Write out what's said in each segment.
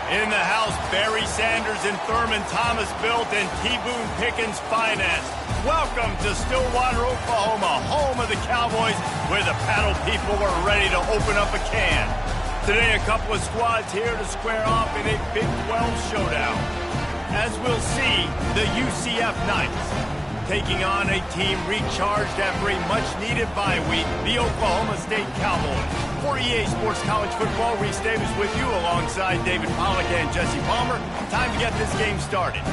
In the house, Barry Sanders and Thurman Thomas built and T. Boone Pickens financed. Welcome to Stillwater, Oklahoma, home of the Cowboys, where the paddle people are ready to open up a can. Today, a couple of squads here to square off in a Big 12 showdown. As we'll see, the UCF Knights taking on a team recharged after a much-needed bye week, the Oklahoma State Cowboys. For EA Sports College Football, Reese Davis with you alongside David Pollack and Jesse Palmer. Time to get this game started.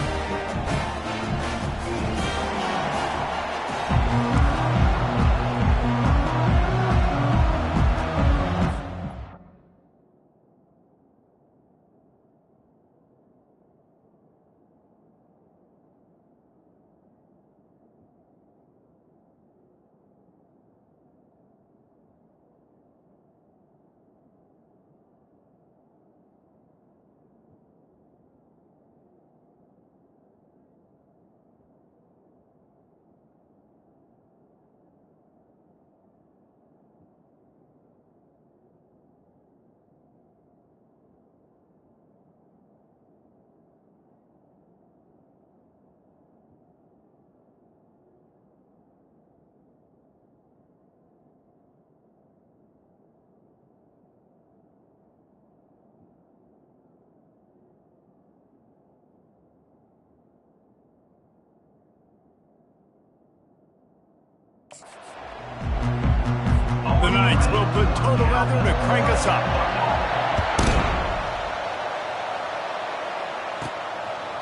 The Knights will put total weather to crank us up.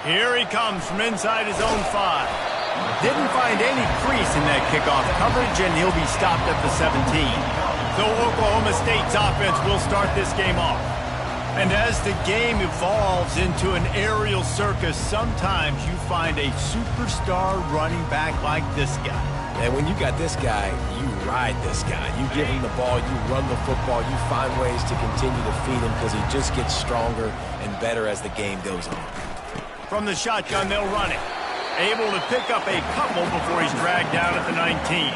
Here he comes from inside his own 5. Didn't find any crease in that kickoff coverage, and he'll be stopped at the 17. So Oklahoma State's offense will start this game off. And as the game evolves into an aerial circus, sometimes you find a superstar running back like this guy. And when you got this guy, you ride this guy. You give him the ball, you run the football, you find ways to continue to feed him because he just gets stronger and better as the game goes on. From the shotgun, they'll run it. Able to pick up a couple before he's dragged down at the 19.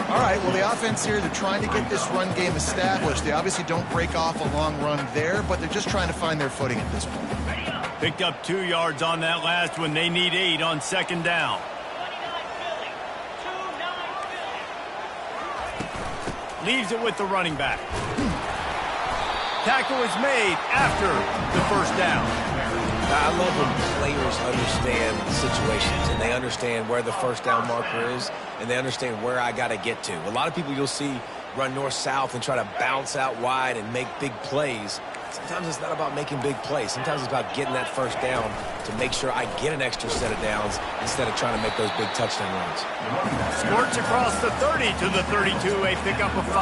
All right, well, the offense here, they're trying to get this run game established. They obviously don't break off a long run there, but they're just trying to find their footing at this point. Picked up 2 yards on that last one. They need 8 on second down. Leaves it with the running back. Tackle is made after the first down. I love when players understand situations and they understand where the first down marker is and they understand where I got to get to. A lot of people you'll see run north-south and try to bounce out wide and make big plays. Sometimes it's not about making big plays. Sometimes it's about getting that first down to make sure I get an extra set of downs instead of trying to make those big touchdown runs. Squirts across the 30 to the 32, a pickup of 5.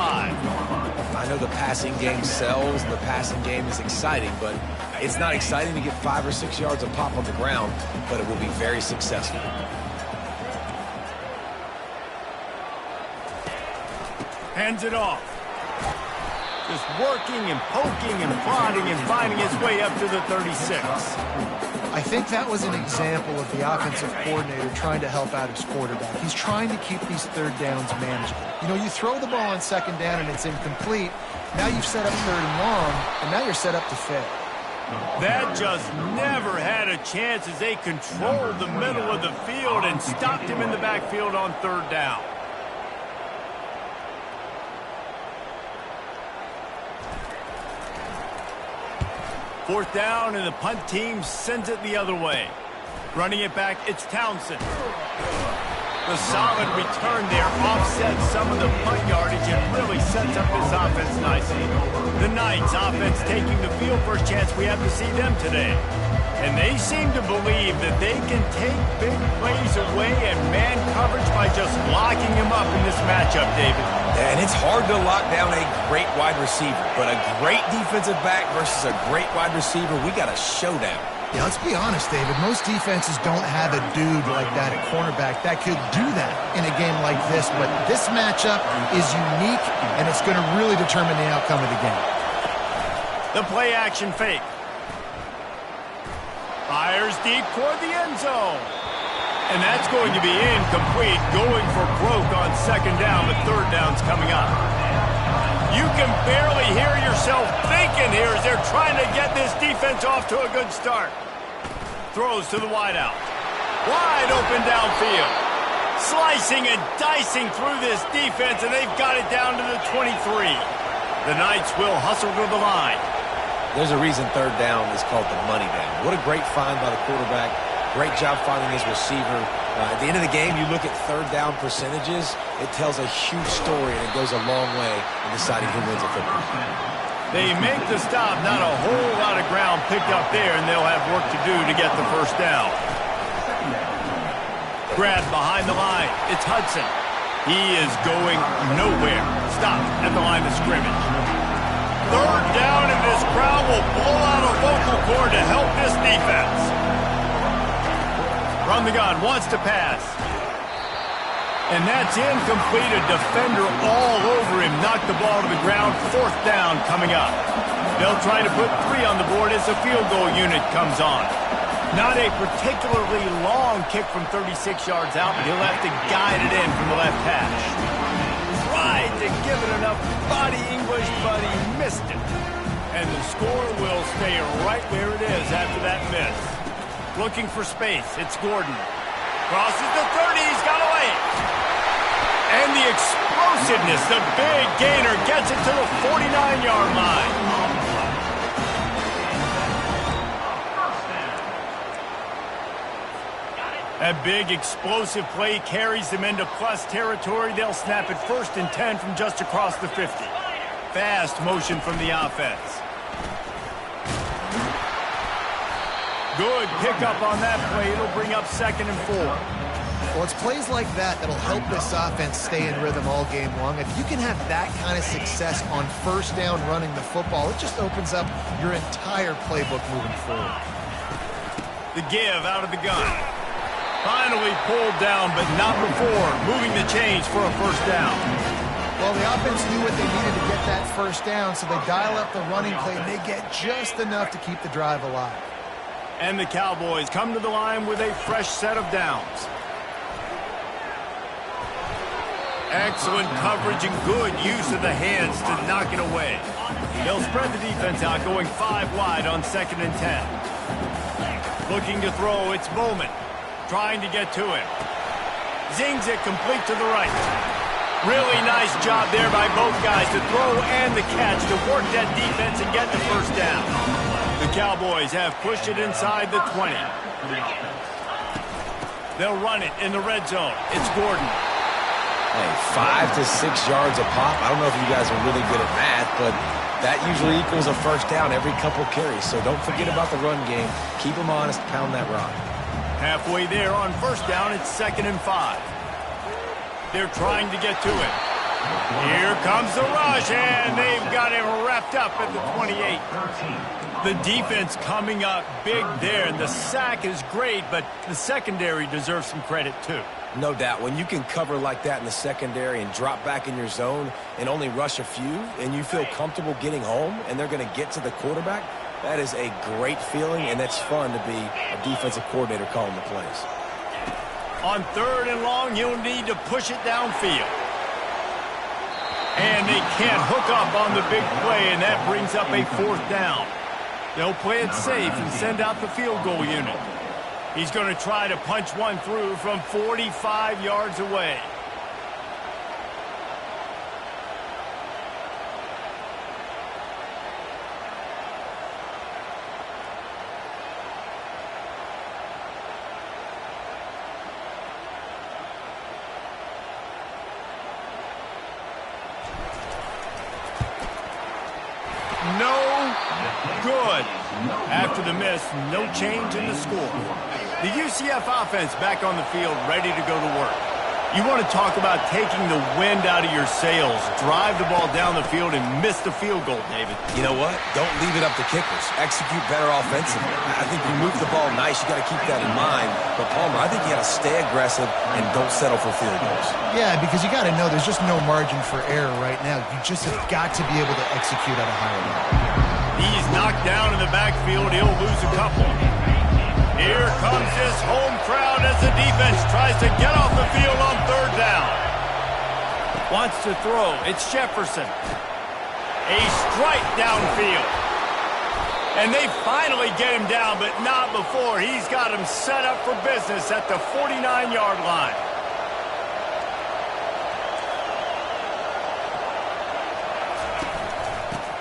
I know the passing game sells and the passing game is exciting, but it's not exciting to get 5 or 6 yards of pop on the ground, but it will be very successful. Hands it off. Just working and poking and prodding and finding his way up to the 36. I think that was an example of the offensive coordinator trying to help out his quarterback. He's trying to keep these third downs manageable. You know, you throw the ball on second down and it's incomplete. Now you've set up third and long, and now you're set up to fail. That just never had a chance as they controlled the middle of the field and stopped him in the backfield on third down. Fourth down, and the punt team sends it the other way. Running it back, it's Townsend. The solid return there offsets some of the punt yardage and really sets up this offense nicely. The Knights offense taking the field. First chance we have to see them today. And they seem to believe that they can take big plays away and man coverage by just locking him up in this matchup, David. And it's hard to lock down a great wide receiver, but a great defensive back versus a great wide receiver, we got a showdown. Yeah, let's be honest, David. Most defenses don't have a dude like that at cornerback that could do that in a game like this, but this matchup is unique, and it's going to really determine the outcome of the game. The play-action fake. Fires deep toward the end zone. And that's going to be incomplete, going for broke on second down, but third down's coming up. You can barely hear yourself thinking here as they're trying to get this defense off to a good start. Throws to the wideout. Wide open downfield. Slicing and dicing through this defense, and they've got it down to the 23. The Knights will hustle to the line. There's a reason third down is called the money down. What a great find by the quarterback. Great job finding his receiver. At the end of the game, you look at third down percentages, it tells a huge story, and it goes a long way in deciding who wins a football game. They make the stop, not a whole lot of ground picked up there, and they'll have work to do to get the first down. Grab behind the line. It's Hudson. He is going nowhere. Stop at the line of scrimmage. Third down, and this crowd will blow out a vocal cord to help this defense. Run the gun, wants to pass. And that's incomplete. A defender all over him. Knocked the ball to the ground. Fourth down coming up. They'll try to put 3 on the board as the field goal unit comes on. Not a particularly long kick from 36 yards out, but he'll have to guide it in from the left hash. Tried to give it enough body English, but he missed it. And the score will stay right where it is after that miss. Looking for space. It's Gordon. Crosses the 30. He's got away. And the explosiveness, the big gainer, gets it to the 49-yard line. That big explosive play carries them into plus territory. They'll snap it 1st and 10 from just across the 50. Fast motion from the offense. Good pickup on that play. It'll bring up 2nd and 4. Well, it's plays like that that'll help this offense stay in rhythm all game long. If you can have that kind of success on first down running the football, it just opens up your entire playbook moving forward. The give out of the gun. Finally pulled down, but not before moving the chains for a first down. Well, the offense knew what they needed to get that first down, so they dial up the running play, and they get just enough to keep the drive alive. And the Cowboys come to the line with a fresh set of downs. Excellent coverage and good use of the hands to knock it away. They'll spread the defense out, going 5 wide on 2nd and 10. Looking to throw, it's Bowman. Trying to get to him. Zings it complete to the right. Really nice job there by both guys to throw and the catch to work that defense and get the first down. The Cowboys have pushed it inside the 20. They'll run it in the red zone. It's Gordon. Hey, 5 to 6 yards a pop. I don't know if you guys are really good at math, but that usually equals a first down every couple carries. So don't forget about the run game. Keep them honest, pound that rock. Halfway there on first down, it's 2nd and 5. They're trying to get to it. Here comes the rush, and they've got him wrapped up at the 28. The defense coming up big there, and the sack is great, but the secondary deserves some credit too. No doubt. When you can cover like that in the secondary and drop back in your zone and only rush a few, and you feel comfortable getting home, and they're going to get to the quarterback, that is a great feeling, and that's fun to be a defensive coordinator calling the plays. On 3rd and long, you'll need to push it downfield. And they can't hook up on the big play, and that brings up a 4th down. They'll play it safe and send out the field goal unit. He's going to try to punch one through from 45 yards away. No good. After the miss, no change in the score. The UCF offense back on the field, ready to go to work. You want to talk about taking the wind out of your sails. Drive the ball down the field and miss the field goal, David. You know what? Don't leave it up to kickers. Execute better offensively. I think you move the ball nice. You got to keep that in mind. But, Palmer, I think you got to stay aggressive and don't settle for field goals. Yeah, because you got to know there's just no margin for error right now. You just have got to be able to execute at a higher level. He's knocked down in the backfield. He'll lose a couple. Here comes this home crowd as the defense tries to get off the field on third down. Wants to throw. It's Jefferson. A strike downfield. And they finally get him down, but not before. He's got him set up for business at the 49-yard line.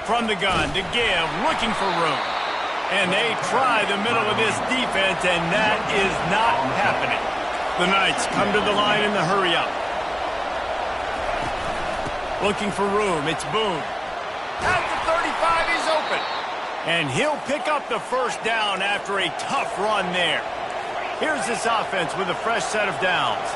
From the gun to give, looking for room. And they try the middle of this defense, and that is not happening. The Knights come to the line in the hurry-up. Looking for room, it's Boone. At the 35, he's open. And he'll pick up the first down after a tough run there. Here's this offense with a fresh set of downs.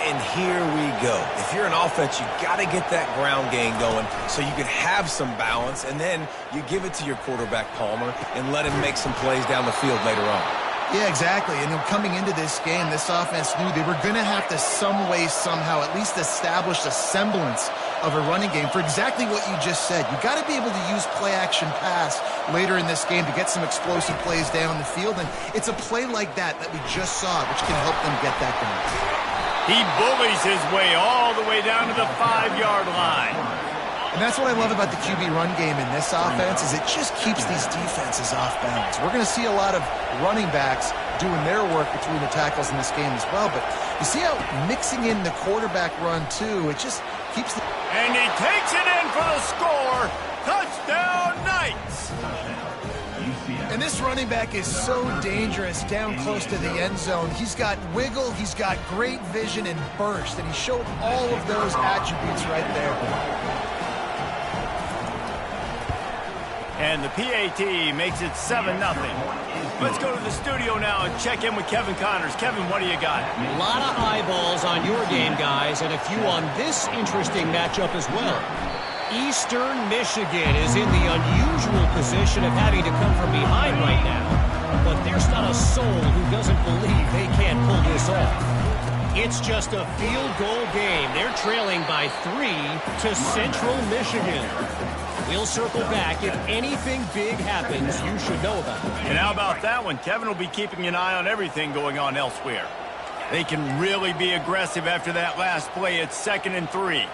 And here we go. If you're an offense, you got to get that ground game going so you can have some balance, and then you give it to your quarterback, Palmer, and let him make some plays down the field later on. Yeah, exactly. And coming into this game, this offense knew they were going to have to some way, somehow, at least establish a semblance of a running game for exactly what you just said. You got to be able to use play-action pass later in this game to get some explosive plays down the field, and it's a play like that we just saw, which can help them get that going. He bullies his way all the way down to the 5-yard line. And that's what I love about the QB run game in this offense is it just keeps these defenses off balance. We're going to see a lot of running backs doing their work between the tackles in this game as well. But you see how mixing in the quarterback run, too, it just keeps the... And he takes it in for the score. Touchdown, Knights. And this running back is so dangerous down close to the end zone. He's got wiggle, he's got great vision and burst, and he showed all of those attributes right there. And the PAT makes it 7-0. Let's go to the studio now and check in with Kevin Connors. Kevin, what do you got? A lot of eyeballs on your game, guys, and a few on this interesting matchup as well. Eastern Michigan is in the unusual position of having to come from behind right now, but there's not a soul who doesn't believe they can't pull this off. It's just a field goal game. They're trailing by 3 to Central Michigan. We'll circle back. If anything big happens, you should know about it. And how about that one? Kevin will be keeping an eye on everything going on elsewhere. They can really be aggressive after that last play. It's 2nd and 3.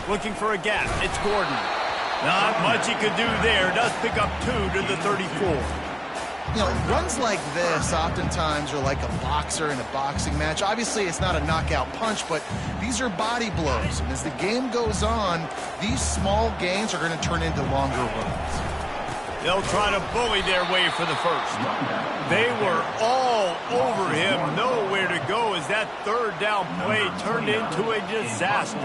Looking for a gap. It's Gordon. Not much he could do there. Does pick up 2 to the 34. You know, runs like this oftentimes are like a boxer in a boxing match. Obviously, it's not a knockout punch, but these are body blows. And as the game goes on, these small gains are going to turn into longer runs. They'll try to bully their way for the first. They were all over him. Nowhere to go as that third down play turned into a disaster.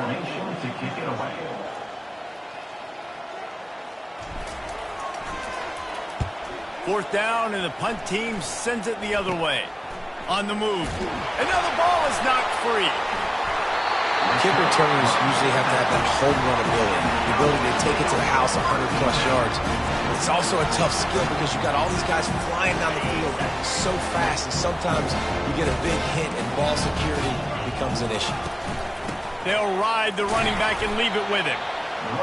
Fourth down, and the punt team sends it the other way. On the move. Another ball is knocked free. Kick returners usually have to have that home run ability, the ability to take it to the house 100-plus yards. It's also a tough skill because you've got all these guys flying down the field so fast, and sometimes you get a big hit and ball security becomes an issue. They'll ride the running back and leave it with him.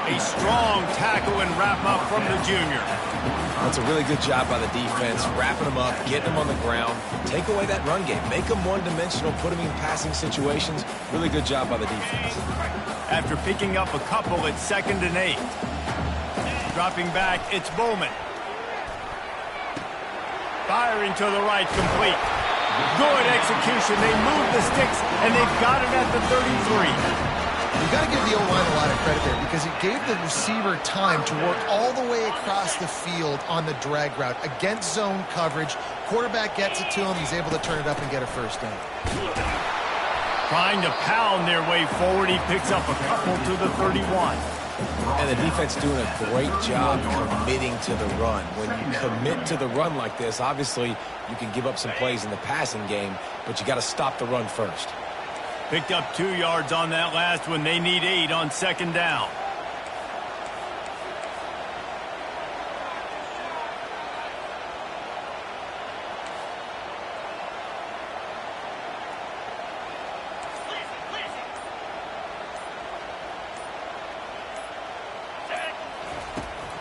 A strong tackle and wrap up from the junior. That's a really good job by the defense, wrapping them up, getting them on the ground, take away that run game, make them one-dimensional, put them in passing situations. Really good job by the defense. After picking up a couple, it's 2nd and 8. Dropping back, it's Bowman. Firing to the right, complete. Good execution. They move the sticks, and they've got it at the 33. You've got to give the O-line a lot of credit there because it gave the receiver time to work all the way across the field on the drag route against zone coverage. Quarterback gets it to him. He's able to turn it up and get a first down. Trying to pound their way forward. He picks up a couple to the 31. And the defense doing a great job committing to the run. When you commit to the run like this, obviously you can give up some plays in the passing game, but you got to stop the run first. Picked up 2 yards on that last one. They need 8 on 2nd down.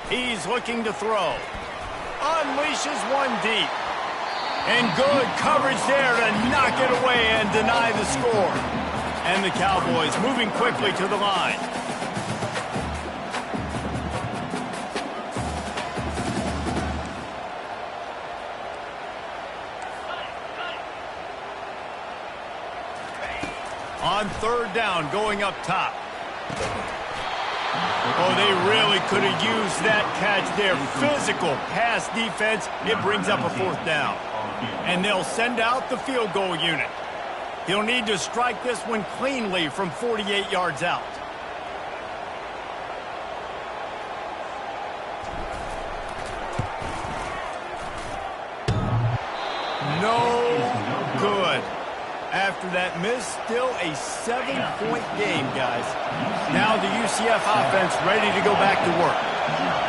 He's looking to throw. unleashes one deep. And good coverage there to knock it away and deny the score. And the Cowboys moving quickly to the line. On third down, going up top. Oh, they really could have used that catch there. Physical pass defense. It brings up a fourth down. And they'll send out the field goal unit. He'll need to strike this one cleanly from 48 yards out. No good. After that miss, still a 7-point game, guys. Now the UCF offense ready to go back to work.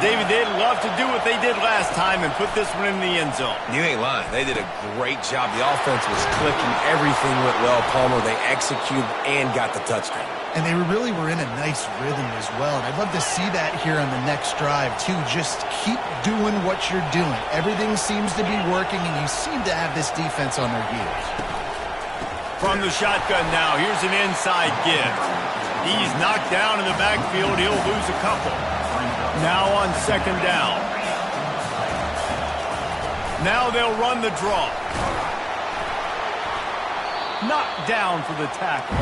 David, they'd love to do what they did last time and put this one in the end zone. You ain't lying. They did a great job. The offense was clicking. Everything went well, Palmer. They executed and got the touchdown. And they really were in a nice rhythm as well. And I'd love to see that here on the next drive, too. Just keep doing what you're doing. Everything seems to be working, and you seem to have this defense on their heels. From the shotgun now, here's an inside give. He's knocked down in the backfield. He'll lose a couple. Now on second down. Now they'll run the draw. Knocked down for the tackle.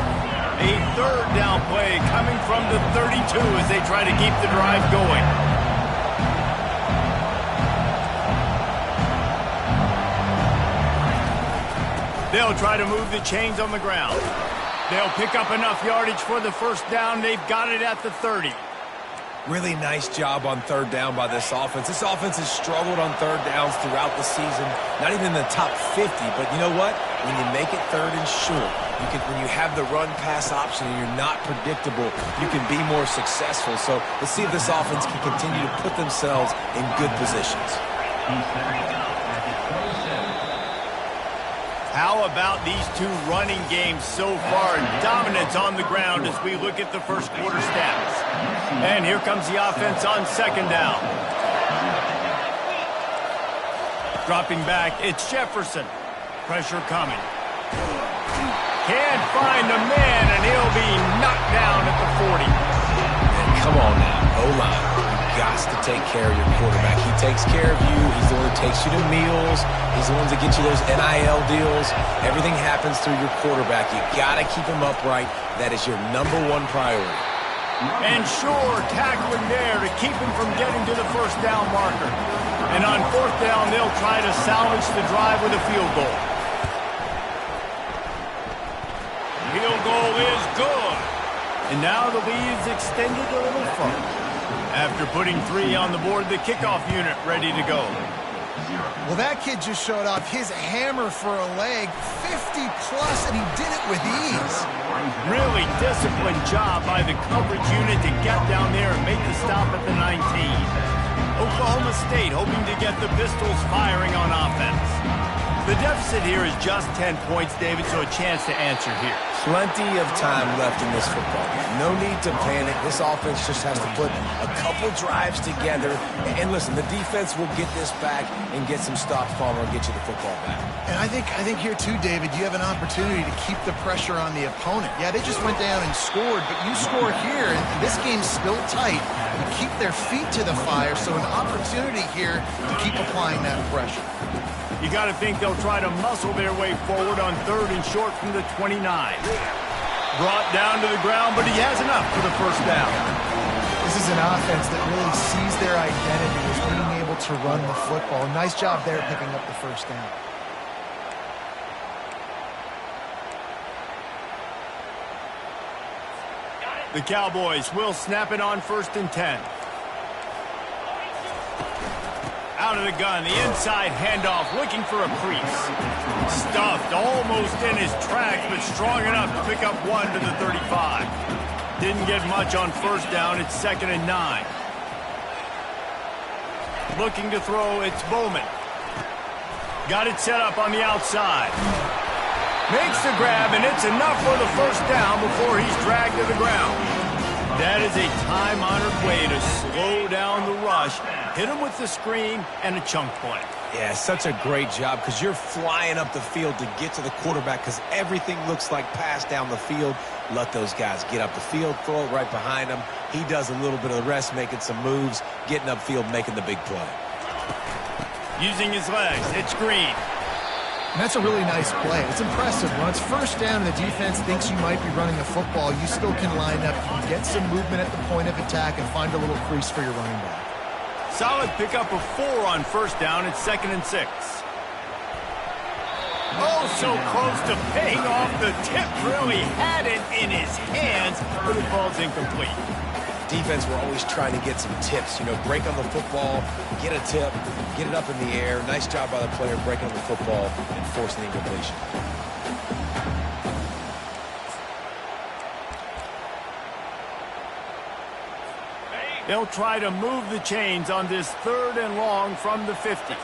A third down play coming from the 32 as they try to keep the drive going. They'll try to move the chains on the ground. They'll pick up enough yardage for the first down. They've got it at the 30. Really nice job on third down by this offense. This offense has struggled on third downs throughout the season. Not even in the top 50, but you know what? When you make it third and short, when you have the run-pass option and you're not predictable, you can be more successful. So let's see if this offense can continue to put themselves in good positions. How about these two running games so far? Dominance on the ground as we look at the first quarter stats. And here comes the offense on second down. Dropping back, it's Jefferson. Pressure coming. Can't find a man, and he'll be knocked down at the 40. And come on now, O-line. Got to take care of your quarterback. He takes care of you. He's the one who takes you to meals. He's the one that gets you those NIL deals. Everything happens through your quarterback. You got to keep him upright. That is your number one priority. And sure, tackling there to keep him from getting to the first down marker. And on fourth down, they'll try to salvage the drive with a field goal. Field goal is good. And now the lead's extended a little further. After putting 3 on the board, the kickoff unit ready to go. Well, that kid just showed off his hammer for a leg, 50-plus, and he did it with ease. Really disciplined job by the coverage unit to get down there and make the stop at the 19. Oklahoma State hoping to get the Pistols firing on offense. The deficit here is just 10 points, David, so a chance to answer here. Plenty of time left in this football game. No need to panic. This offense just has to put a couple drives together. And listen, the defense will get this back and get some stops, Palmer, and get you the football back. And I think here, too, David, you have an opportunity to keep the pressure on the opponent. Yeah, they just went down and scored, but you score here, and this game's still tight. You keep their feet to the fire, so an opportunity here to keep applying that pressure. You got to think they'll try to muscle their way forward on third and short from the 29. Brought down to the ground, but he has enough for the first down. This is an offense that really sees their identity as being able to run the football. Nice job there picking up the first down. The Cowboys will snap it on first and 10. Out of the gun, the inside handoff, looking for a crease. Stuffed almost in his tracks, but strong enough to pick up 1 to the 35. Didn't get much on first down. It's 2nd and 9. Looking to throw, it's Bowman. Got it set up on the outside. Makes the grab, and it's enough for the first down before he's dragged to the ground. That is a time-honored way to slow down the rush, hit him with the screen, and a chunk play. Yeah, such a great job because you're flying up the field to get to the quarterback because everything looks like pass down the field. Let those guys get up the field, throw it right behind him. He does a little bit of the rest, making some moves, getting upfield, making the big play. Using his legs, it's Green. And that's a really nice play. It's impressive. When it's first down and the defense thinks you might be running the football, you still can line up. You can get some movement at the point of attack and find a little crease for your running back. Solid pickup of 4 on first down. It's 2nd and 6. Oh, so close to paying off. The tip really had it in his hands, but it falls incomplete. Defense, we're always trying to get some tips. You know, break on the football, get a tip, get it up in the air. Nice job by the player breaking on the football and forcing the incompletion. They'll try to move the chains on this 3rd and long from the 50.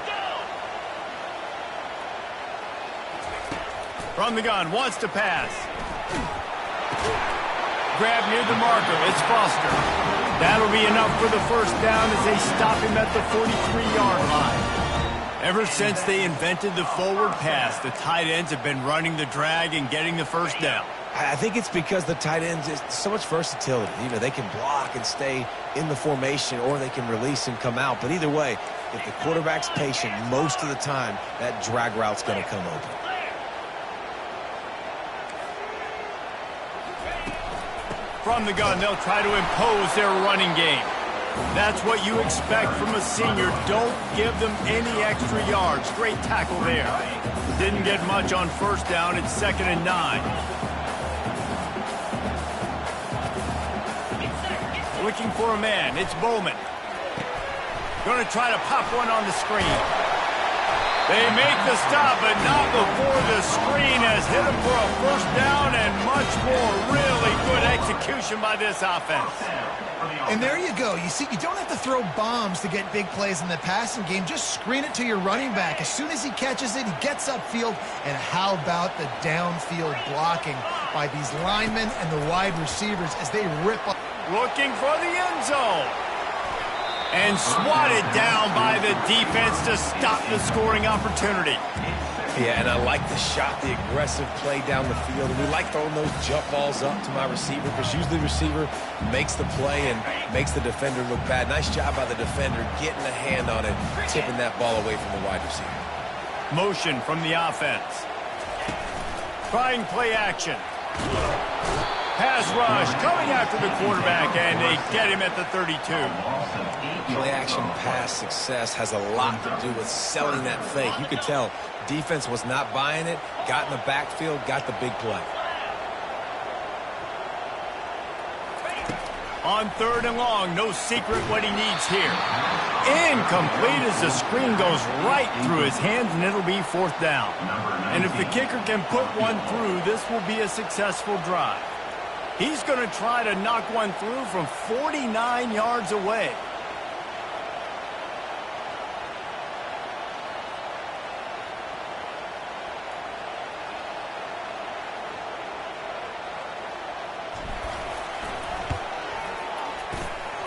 From the gun, wants to pass. Grab near the marker, it's Foster. That'll be enough for the first down as they stop him at the 43-yard line. Ever since they invented the forward pass, the tight ends have been running the drag and getting the first down. I think it's because the tight ends is so much versatility. You know, they can block and stay in the formation, or they can release and come out. But either way, if the quarterback's patient most of the time, that drag route's going to come open. From the gun, they'll try to impose their running game. That's what you expect from a senior. Don't give them any extra yards. Great tackle there. Didn't get much on first down. It's 2nd and 9. Looking for a man. It's Bowman. Going to try to pop one on the screen. They make the stop, but not before the screen has hit them for a first down and much more. Really good execution by this offense. And there you go. You see, you don't have to throw bombs to get big plays in the passing game. Just screen it to your running back. As soon as he catches it, he gets upfield. And how about the downfield blocking by these linemen and the wide receivers as they rip up. Looking for the end zone. And swatted down by the defense to stop the scoring opportunity. Yeah, and I like the shot, the aggressive play down the field. And we like throwing those jump balls up to my receiver because usually the receiver makes the play and makes the defender look bad. Nice job by the defender getting a hand on it, tipping that ball away from the wide receiver. Motion from the offense. Trying play action. Pass rush coming after the quarterback, and they get him at the 32. Play action pass success has a lot to do with selling that fake. You could tell defense was not buying it, got in the backfield, got the big play. On 3rd and long, no secret what he needs here. Incomplete as the screen goes right through his hands, and it'll be 4th down. And if the kicker can put one through, this will be a successful drive. He's going to try to knock one through from 49 yards away.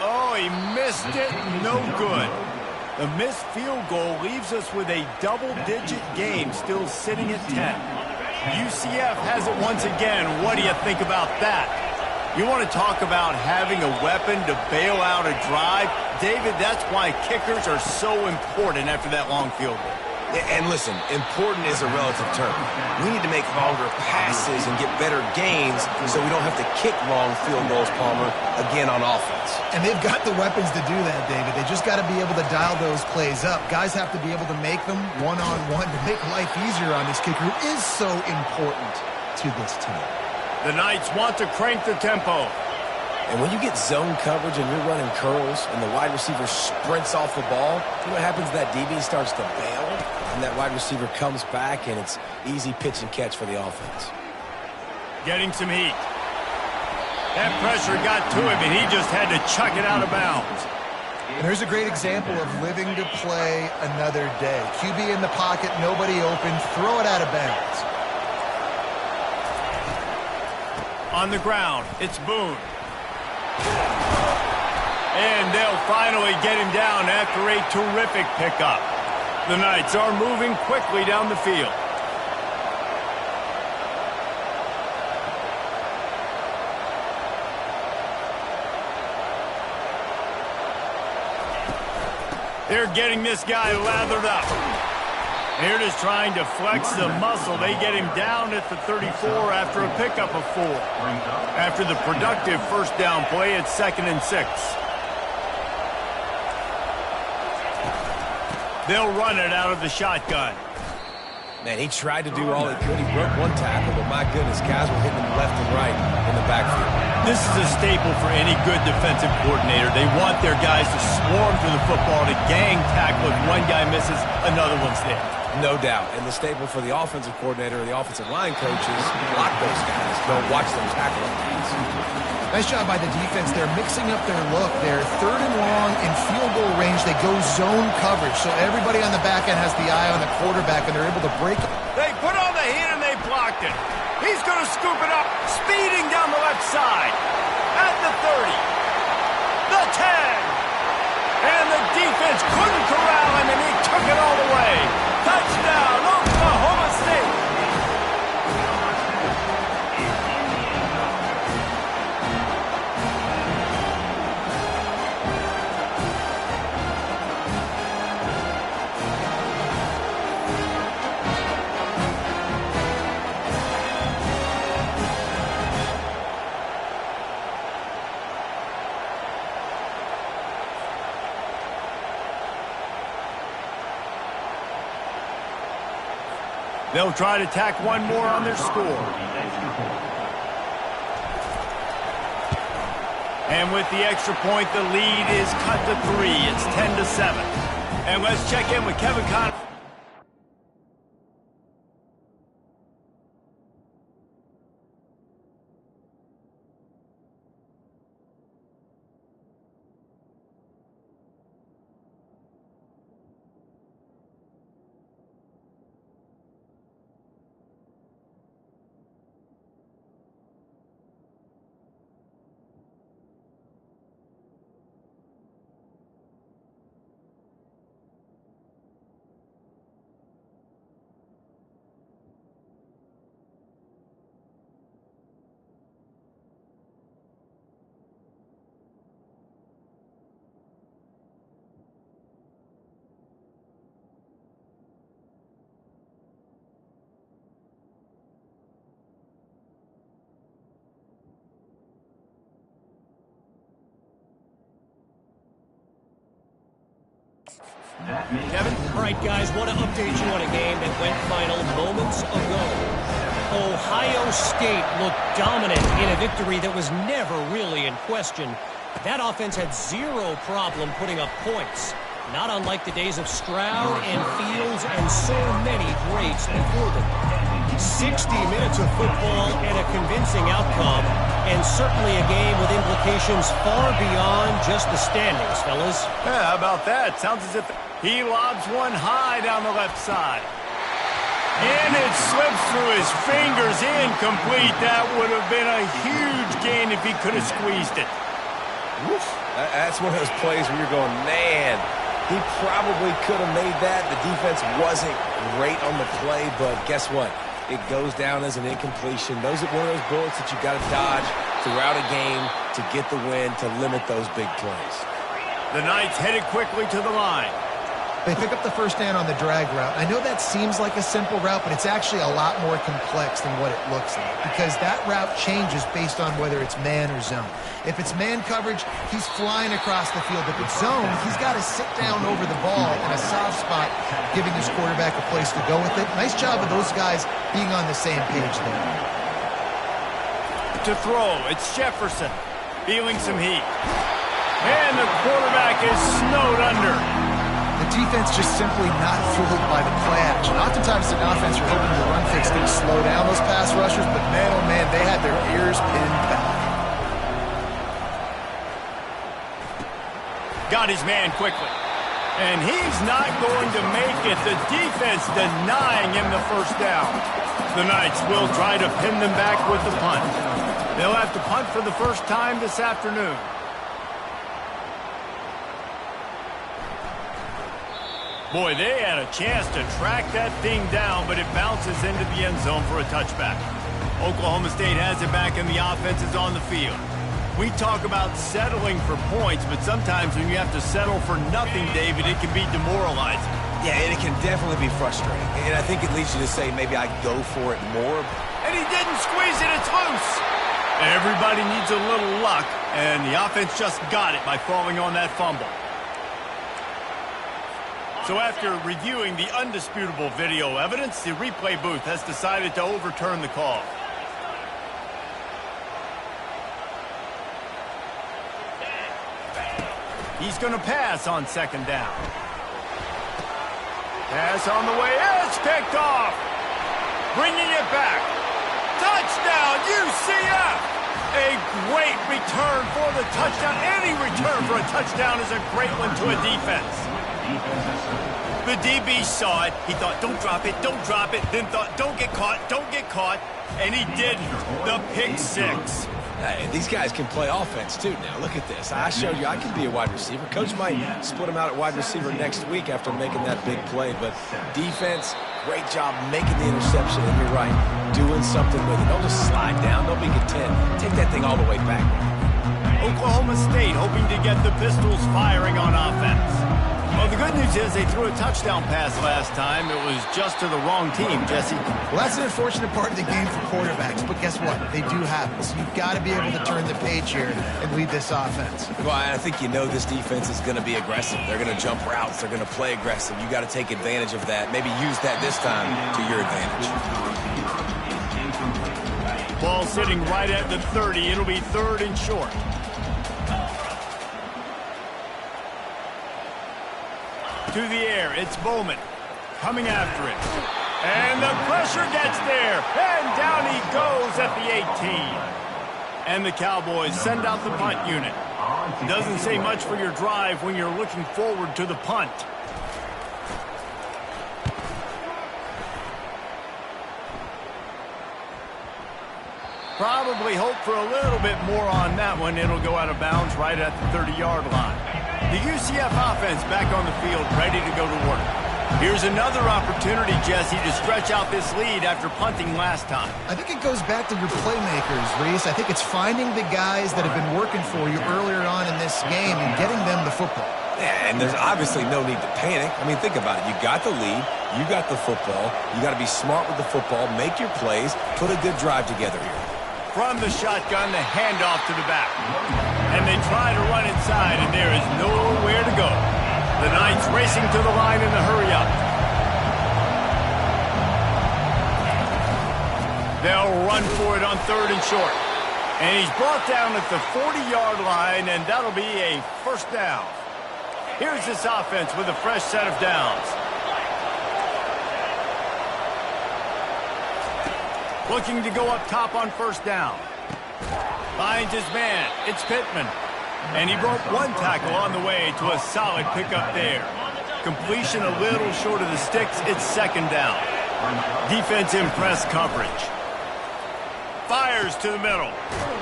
Oh, he missed it. No good. The missed field goal leaves us with a double-digit game still sitting at 10. UCF has it once again. What do you think about that? You want to talk about having a weapon to bail out a drive? David, that's why kickers are so important after that long field goal. And listen, important is a relative term. We need to make longer passes and get better gains so we don't have to kick long field goals, Palmer, again on offense. And they've got the weapons to do that, David. They just got to be able to dial those plays up. Guys have to be able to make them one-on-one to make life easier on this kicker who is so important to this team. The Knights want to crank the tempo. And when you get zone coverage and you're running curls and the wide receiver sprints off the ball, you know what happens? That DB starts to bail, and that wide receiver comes back, and it's easy pitch and catch for the offense. Getting some heat. That pressure got to him, and he just had to chuck it out of bounds. And there's a great example of living to play another day. QB in the pocket, nobody open, throw it out of bounds. On the ground, it's Boone. And they'll finally get him down after a terrific pickup. The Knights are moving quickly down the field. They're getting this guy lathered up. They're just trying to flex the muscle. They get him down at the 34 after a pickup of 4. After the productive first down play, it's 2nd and 6. They'll run it out of the shotgun. Man, he tried to do all he could. He broke one tackle, but my goodness, guys were hitting him left and right in the backfield. This is a staple for any good defensive coordinator. They want their guys to swarm to the football, to gang tackle. If one guy misses, another one's there. No doubt. And the staple for the offensive coordinator or the offensive line coaches, block those guys. Don't watch them tackle them. Nice job by the defense. They're mixing up their look. They're 3rd and long in field goal range. They go zone coverage. So everybody on the back end has the eye on the quarterback, and they're able to break it. They put on the heat, and they blocked it. He's going to scoop it up, speeding down the left side. At the 30. The 10. And the defense couldn't corral him, and he took it all the way. Touchdown, Oklahoma State. They'll try to tack one more on their score. And with the extra point, the lead is cut to 3. It's 10-7. And let's check in with Kevin Conner. Kevin? All right, guys, want to update you on a game that went final moments ago. Ohio State looked dominant in a victory that was never really in question. That offense had zero problem putting up points, not unlike the days of Stroud and Fields and so many greats before them. 60 minutes of football and a convincing outcome, and certainly a game with implications far beyond just the standings, fellas. Yeah, how about that? Sounds as if he lobs one high down the left side. And it slips through his fingers, incomplete. That would have been a huge gain if he could have squeezed it. Woof. That's one of those plays where you're going, man, he probably could have made that. The defense wasn't great on the play, but guess what? It goes down as an incompletion. Those are one of those bullets that you got to dodge throughout a game to get the win, to limit those big plays. The Knights headed quickly to the line. They pick up the first down on the drag route. I know that seems like a simple route, but it's actually a lot more complex than what it looks like, because that route changes based on whether it's man or zone. If it's man coverage, he's flying across the field. If it's zone, he's got to sit down over the ball in a soft spot, giving his quarterback a place to go with it. Nice job of those guys being on the same page there. To throw, it's Jefferson feeling some heat. And the quarterback is snowed under. The defense just simply not fooled by the play action. Oftentimes, an offense, you're hoping the run fix can slow down those pass rushers, but man, oh man, they had their ears pinned back. Got his man quickly. And he's not going to make it. The defense denying him the first down. The Knights will try to pin them back with the punt. They'll have to punt for the first time this afternoon. Boy, they had a chance to track that thing down, but it bounces into the end zone for a touchback. Oklahoma State has it back and the offense is on the field. We talk about settling for points, but sometimes when you have to settle for nothing, David, it can be demoralizing. Yeah, and it can definitely be frustrating. And I think it leads you to say maybe I go for it more. And he didn't squeeze it, it's loose. Everybody needs a little luck, and the offense just got it by falling on that fumble. So after reviewing the undisputable video evidence, the replay booth has decided to overturn the call. He's going to pass on second down. Pass on the way. It's picked off. Bringing it back. Touchdown, UCF! A great return for the touchdown. Any return for a touchdown is a great one to a defense. The DB saw it. He thought, don't drop it, don't drop it. Then thought, don't get caught, don't get caught. And he didn't. The pick six. Hey, these guys can play offense, too, now. Look at this. I showed you I can be a wide receiver. Coach might split him out at wide receiver next week after making that big play. But defense, great job making the interception. And you're right, doing something with it. Don't just slide down. Don't be content. Take that thing all the way back. Oklahoma State hoping to get the Pistols firing on offense. Well, the good news is they threw a touchdown pass last time. It was just to the wrong team, Jesse. Well, that's an unfortunate part of the game for quarterbacks, but guess what? They do happen. So you've got to be able to turn the page here and lead this offense. Well, I think you know this defense is going to be aggressive. They're going to jump routes. They're going to play aggressive. You got to take advantage of that. Maybe use that this time to your advantage. Ball sitting right at the 30. It'll be third and short. To the air, it's Bowman coming after it. And the pressure gets there. And down he goes at the 18. And the Cowboys send out the punt unit. Doesn't say much for your drive when you're looking forward to the punt. Probably hope for a little bit more on that one. It'll go out of bounds right at the 30-yard line. The UCF offense back on the field, ready to go to work. Here's another opportunity, Jesse, to stretch out this lead after punting last time. I think it goes back to your playmakers, Reese. I think it's finding the guys that have been working for you earlier on in this game and getting them the football. Yeah, and there's obviously no need to panic. I mean, think about it. You got the lead. You got the football. You got to be smart with the football. Make your plays. Put a good drive together here. From the shotgun, the handoff to the back. And they try to run inside, and there is nowhere to go. The Knights racing to the line in the hurry-up. They'll run for it on third and short. And he's brought down at the 40-yard line, and that'll be a first down. Here's this offense with a fresh set of downs. Looking to go up top on first down. Finds his man. It's Pittman. And he broke one tackle on the way to a solid pickup there. Completion a little short of the sticks. It's second down. Defense in press coverage. Fires to the middle.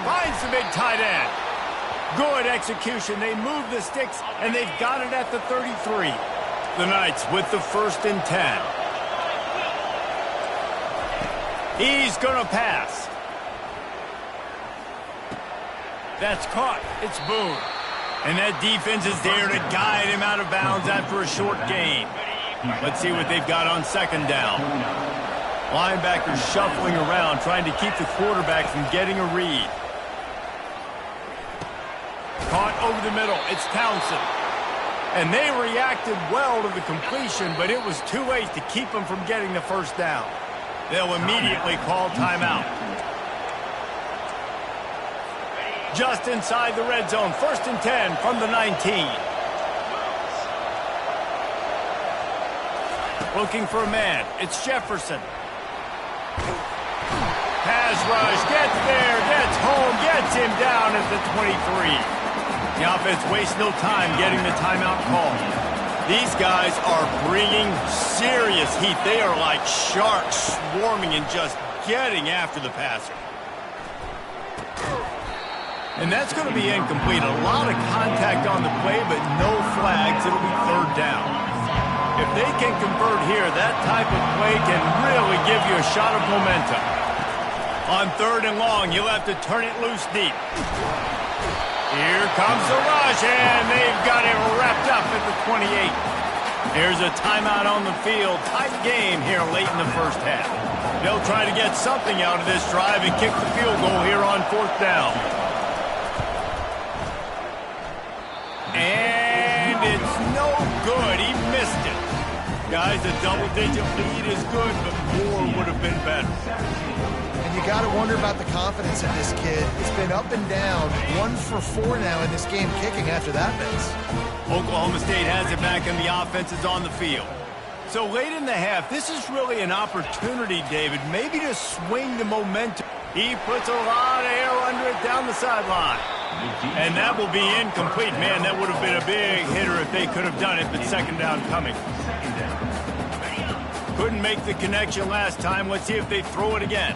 Finds the big tight end. Good execution. They move the sticks, and they've got it at the 33. The Knights with the 1st and 10. He's going to pass. That's caught. It's Boone. And that defense is there to guide him out of bounds after a short gain. Let's see what they've got on second down. Linebackers shuffling around, trying to keep the quarterback from getting a read. Caught over the middle. It's Townsend. And they reacted well to the completion, but it was too late to keep them from getting the first down. They'll immediately call timeout. Just inside the red zone. 1st and 10 from the 19. Looking for a man. It's Jefferson. Pass rush. Gets there. Gets home. Gets him down at the 23. The offense wastes no time getting the timeout call. These guys are bringing serious heat. They are like sharks swarming and just getting after the passer. And that's going to be incomplete. A lot of contact on the play, but no flags. It'll be third down. If they can convert here, that type of play can really give you a shot of momentum. On third and long, you'll have to turn it loose deep. Here comes the rush, and they've got it wrapped up at the 28. Here's a timeout on the field. Tight game here late in the first half. They'll try to get something out of this drive and kick the field goal here on fourth down. And it's no good. He missed it. Guys, a double-digit lead is good, but more would have been better. And you got to wonder about the confidence in this kid. It's been up and down. 1 for 4 now in this game kicking after that miss. Oklahoma State has it back, and the offense is on the field. So late in the half, this is really an opportunity, David, maybe to swing the momentum. He puts a lot of air under it down the sideline. And that will be incomplete. Man, that would have been a big hitter if they could have done it, but second down coming. Couldn't make the connection last time. Let's see if they throw it again.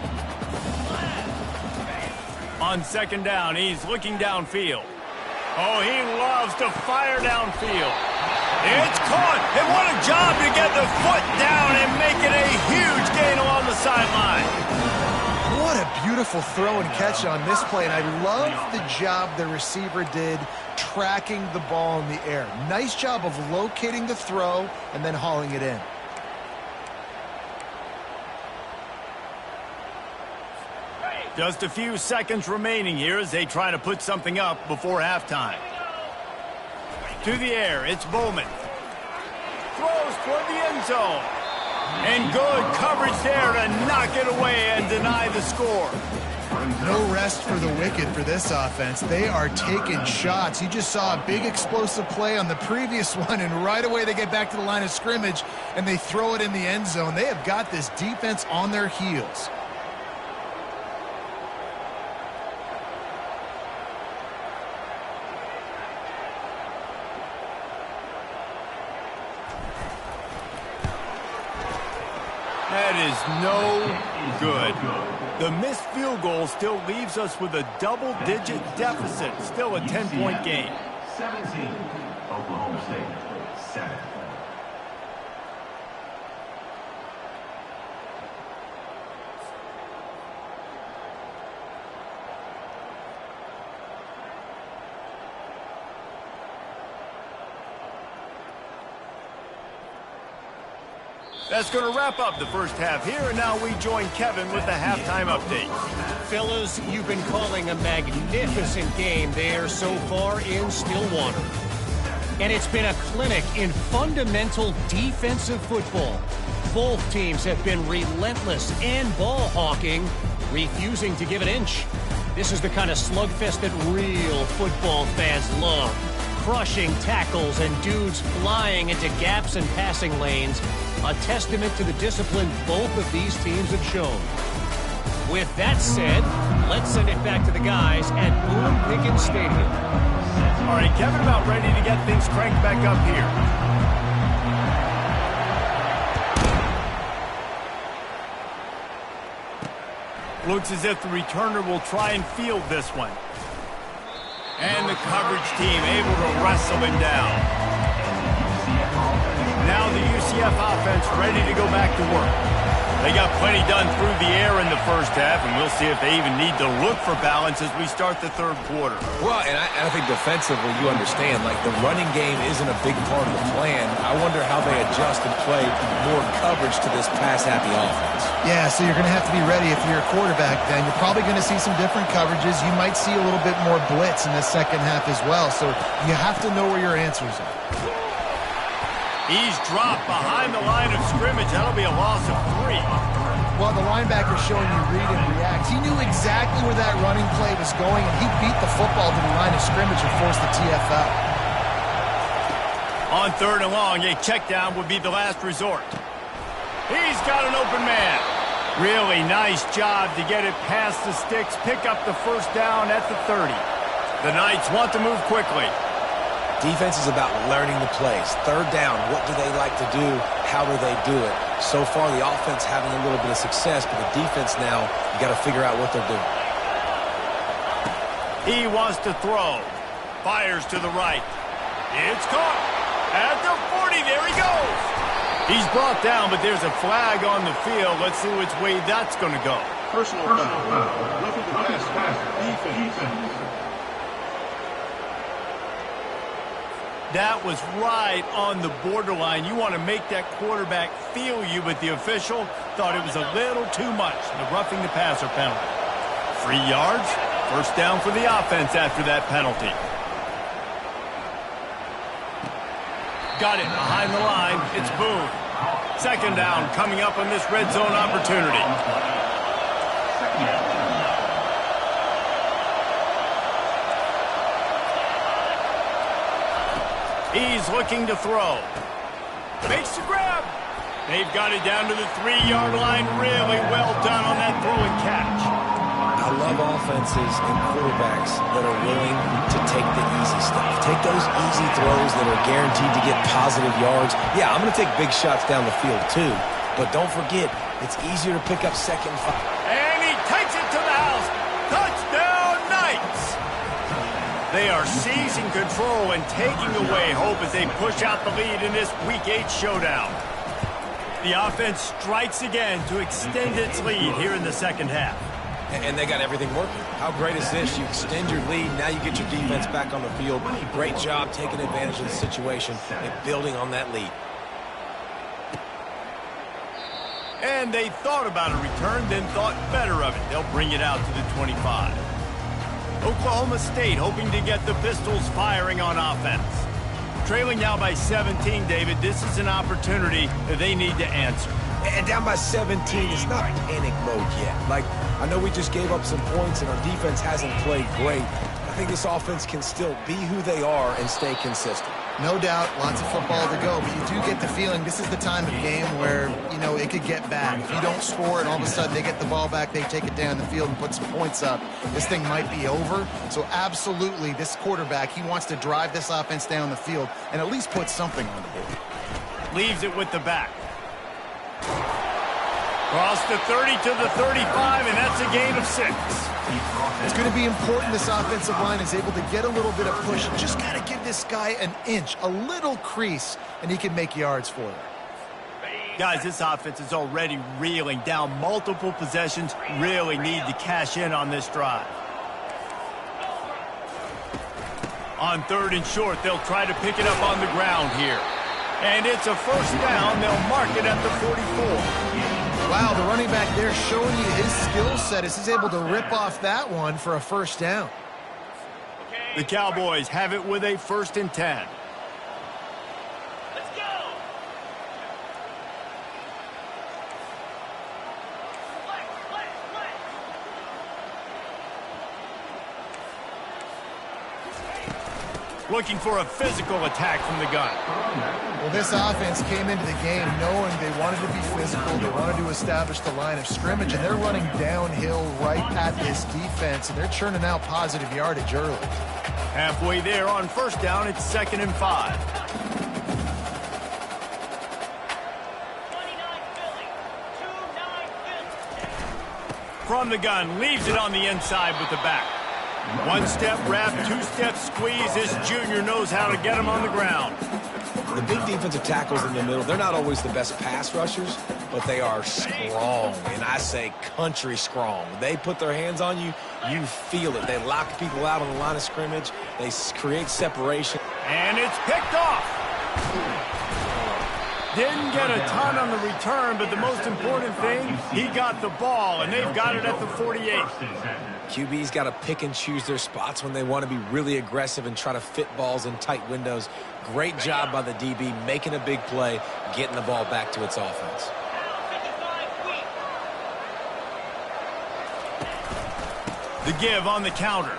On second down, he's looking downfield. Oh, he loves to fire downfield. It's caught, and what a job to get the foot down and make it a huge gain along the sideline. What a beautiful throw and catch on this play, and I love the job the receiver did tracking the ball in the air. Nice job of locating the throw and then hauling it in. Just a few seconds remaining here as they try to put something up before halftime. To the air, it's Bowman. Throws toward the end zone. And good coverage there to knock it away and deny the score. No rest for the wicked for this offense. They are taking shots. You just saw a big explosive play on the previous one, and right away they get back to the line of scrimmage and they throw it in the end zone. They have got this defense on their heels. That is no good. The missed field goal still leaves us with a double-digit deficit. Still a 10-point game. 17, Oklahoma State, 7. That's going to wrap up the first half here, and now we join Kevin with the halftime update. Fellas, you've been calling a magnificent game there so far in Stillwater. And it's been a clinic in fundamental defensive football. Both teams have been relentless and ball hawking, refusing to give an inch. This is the kind of slugfest that real football fans love. Crushing tackles and dudes flying into gaps and passing lanes. A testament to the discipline both of these teams have shown. With that said, let's send it back to the guys at Boone Pickens Stadium. All right, Kevin, about ready to get things cranked back up here. Looks as if the returner will try and field this one. And the coverage team able to wrestle him down. Now the UCF offense ready to go back to work. They got plenty done through the air in the first half, and we'll see if they even need to look for balance as we start the third quarter. Well, and I think defensively, you understand, like the running game isn't a big part of the plan. I wonder how they adjust and play more coverage to this pass-happy offense. Yeah, so you're going to have to be ready if you're a quarterback then. You're probably going to see some different coverages. You might see a little bit more blitz in the second half as well, so you have to know where your answers are. He's dropped behind the line of scrimmage. That'll be a loss of 3. Well, the linebacker's showing you read and react. He knew exactly where that running play was going, and he beat the football to the line of scrimmage and forced the TFL. On third and long, a check down would be the last resort. He's got an open man. Really nice job to get it past the sticks, pick up the first down at the 30. The Knights want to move quickly. Defense is about learning the plays. Third down, what do they like to do? How do they do it? So far, the offense having a little bit of success, but the defense now, you got to figure out what they're doing. He wants to throw. Fires to the right. It's caught. At the 40, there he goes. He's brought down, but there's a flag on the field. Let's see which way that's going to go. Personal foul. Roughing the pass. Defense. That was right on the borderline. You want to make that quarterback feel you, but the official thought it was a little too much. The roughing the passer penalty. 3 yards, first down for the offense after that penalty. Got it behind the line. It's Boone. Second down coming up on this red zone opportunity. He's looking to throw. Makes the grab. They've got it down to the 3-yard line. Really well done on that throw and catch. I love offenses and quarterbacks that are willing to take the easy stuff. Take those easy throws that are guaranteed to get positive yards. Yeah, I'm going to take big shots down the field too. But don't forget, it's easier to pick up second. And he takes it to the house. Touchdown Knights. They are seizing control and taking away hope as they push out the lead in this Week 8 showdown. The offense strikes again to extend its lead here in the second half. And they got everything working. How great is this? You extend your lead, now you get your defense back on the field. Great job taking advantage of the situation and building on that lead. And they thought about a return, then thought better of it. They'll bring it out to the 25. Oklahoma State hoping to get the Pistols firing on offense. Trailing now by 17, David. This is an opportunity that they need to answer. And down by 17, it's not panic mode yet. Like, I know we just gave up some points and our defense hasn't played great. I think this offense can still be who they are and stay consistent. No doubt, lots of football to go, but you do get the feeling this is the time of game where, you know, it could get bad. If you don't score and all of a sudden they get the ball back, they take it down the field and put some points up, this thing might be over. So absolutely, this quarterback, he wants to drive this offense down the field and at least put something on the board. Leaves it with the back. Cross the 30 to the 35, and that's a gain of 6. It's going to be important this offensive line is able to get a little bit of push. Just got to give this guy an inch, a little crease, and he can make yards for it. Guys, this offense is already reeling down multiple possessions. Really need to cash in on this drive. On 3rd and short, they'll try to pick it up on the ground here. And it's a first down. They'll mark it at the 44. Wow, the running back there showing you his skill set as he's able to rip off that one for a first down. The Cowboys have it with a 1st and 10. Let's go. Looking for a physical attack from the gun. Well, this offense came into the game knowing they wanted to be physical, they wanted to establish the line of scrimmage, and they're running downhill right at this defense, and they're churning out positive yardage early. Halfway there on first down, it's 2nd and 5. 29 Philly. 2-9 Philly. From the gun, leaves it on the inside with the back. 1-step wrap, 2-step squeeze. This junior knows how to get him on the ground. The big defensive tackles in the middle, they're not always the best pass rushers, but they are strong, and I say country strong. They put their hands on you, you feel it. They lock people out on the line of scrimmage. They create separation. And it's picked off. Didn't get a ton on the return, but the most important thing, he got the ball, and they've got it at the 48. QB's got to pick and choose their spots when they want to be really aggressive and try to fit balls in tight windows. Great job by the DB making a big play, getting the ball back to its offense. The give on the counter.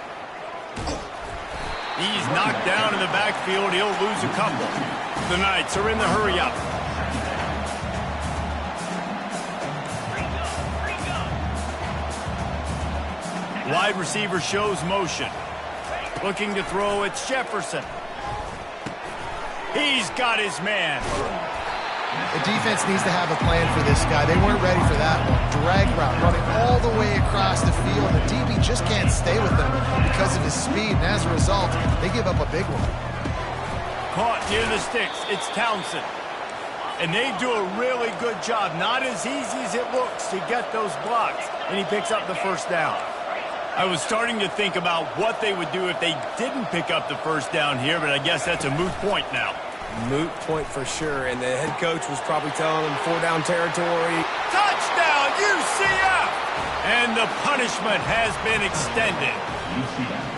He's knocked down in the backfield. He'll lose a couple. The Knights are in the hurry-up. Wide receiver shows motion. Looking to throw, it's Jefferson. He's got his man. The defense needs to have a plan for this guy. They weren't ready for that one. Drag route, running all the way across the field. The DB just can't stay with them because of his speed, and as a result, they give up a big one. Caught near the sticks. It's Townsend. And they do a really good job. Not as easy as it looks to get those blocks. And he picks up the first down. I was starting to think about what they would do if they didn't pick up the first down here, but I guess that's a moot point now. Moot point for sure, and the head coach was probably telling him 4-down territory. Touchdown, UCF! And the punishment has been extended. UCF.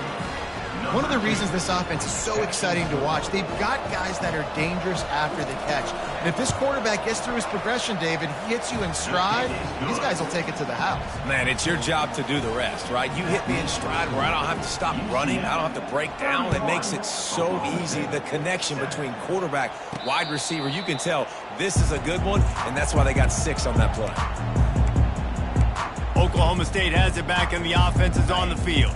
One of the reasons this offense is so exciting to watch, they've got guys that are dangerous after the catch. And if this quarterback gets through his progression, David, he hits you in stride, these guys will take it to the house. Man, it's your job to do the rest, right? You hit me in stride where I don't have to stop running. I don't have to break down. It makes it so easy. The connection between quarterback, wide receiver, you can tell this is a good one, and that's why they got 6 on that play. Oklahoma State has it back, and the offense is on the field.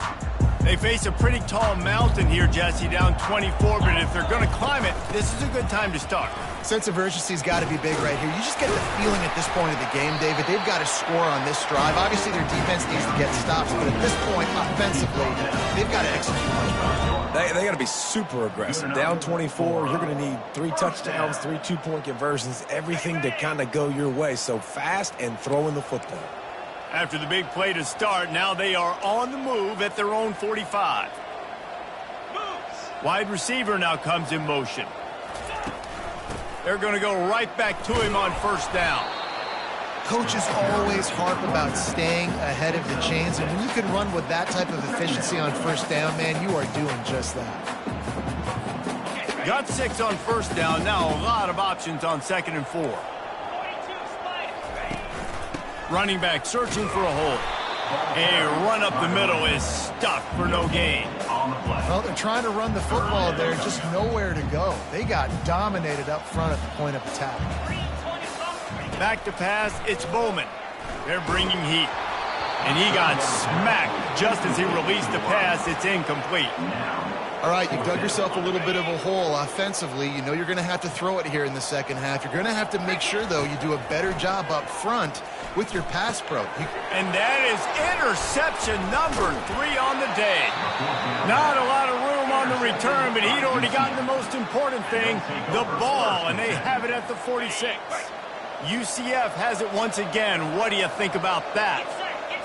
They face a pretty tall mountain here, Jesse, down 24, but if they're going to climb it, this is a good time to start. Sense of urgency's got to be big right here. You just get the feeling at this point of the game, David, they've got to score on this drive. Obviously, their defense needs to get stops, but at this point, offensively, they've got to execute. They got to be super aggressive. Down 24, you're going to need 3 touchdowns, 3 two-point conversions, everything to kind of go your way. So fast and throwing the football. After the big play to start, now they are on the move at their own 45. Wide receiver now comes in motion. They're going to go right back to him on first down. Coaches always harp about staying ahead of the chains, and when you can run with that type of efficiency on first down, man, you are doing just that. Got 6 on first down. Now a lot of options on 2nd and 4. Running back searching for a hole. A run up the middle is stuck for no gain. Well, they're trying to run the football there, just nowhere to go. They got dominated up front at the point of attack. Back to pass, it's Bowman. They're bringing heat. And he got smacked just as he released the pass. It's incomplete. All right, you've dug yourself a little bit of a hole offensively. You know you're going to have to throw it here in the second half. You're going to have to make sure, though, you do a better job up front with your pass pro. And that is interception number 3 on the day. Not a lot of room on the return, but he'd already gotten the most important thing, the ball, and they have it at the 46. UCF has it once again. What do you think about that?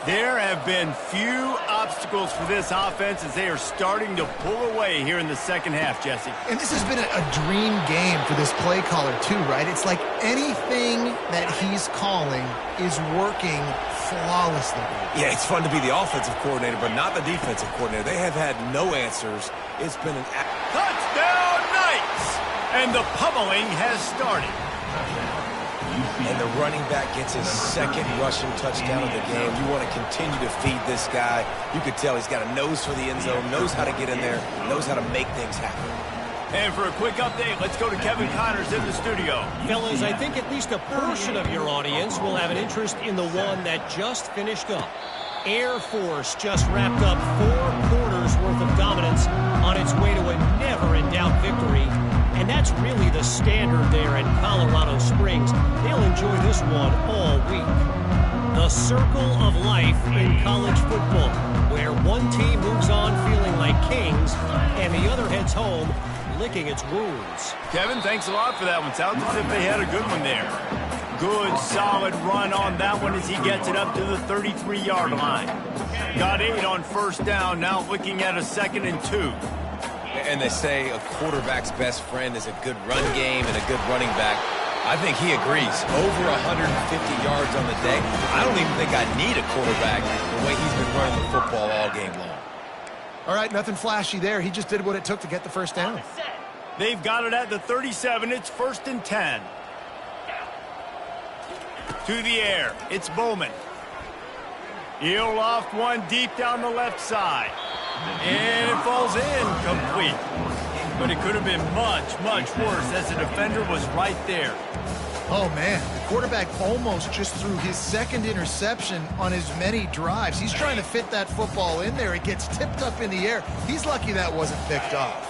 There have been few obstacles for this offense as they are starting to pull away here in the second half, Jesse. And this has been a dream game for this play caller, too, right? It's like anything that he's calling is working flawlessly. Yeah, it's fun to be the offensive coordinator, but not the defensive coordinator. They have had no answers. It's been an... Touchdown, Knights! And the pummeling has started. And the running back gets his 2nd rushing touchdown of the game. You want to continue to feed this guy. You could tell he's got a nose for the end zone, knows how to get in there, knows how to make things happen. And for a quick update, let's go to Kevin Connors in the studio. Fellas, I think at least a portion of your audience will have an interest in the one that just finished up. Air Force just wrapped up 4 quarters worth of dominance on its way to a never-in-doubt victory. And that's really the standard there in Colorado Springs. They'll enjoy this one all week. The circle of life in college football, where one team moves on feeling like kings, and the other heads home licking its wounds. Kevin, thanks a lot for that one. Sounds as if they had a good one there. Good, solid run on that one as he gets it up to the 33-yard line. Got 8 on first down, now looking at a 2nd and 2. And they say a quarterback's best friend is a good run game and a good running back. I think he agrees. Over 150 yards on the day. I don't even think I need a quarterback the way he's been running the football all game long. All right, nothing flashy there. He just did what it took to get the first down. They've got it at the 37. It's 1st and 10. To the air. It's Bowman. He'll loft one deep down the left side. And it falls incomplete. But it could have been much, much worse as the defender was right there. Oh, man. The quarterback almost just threw his 2nd interception on as many drives. He's trying to fit that football in there. It gets tipped up in the air. He's lucky that wasn't picked off.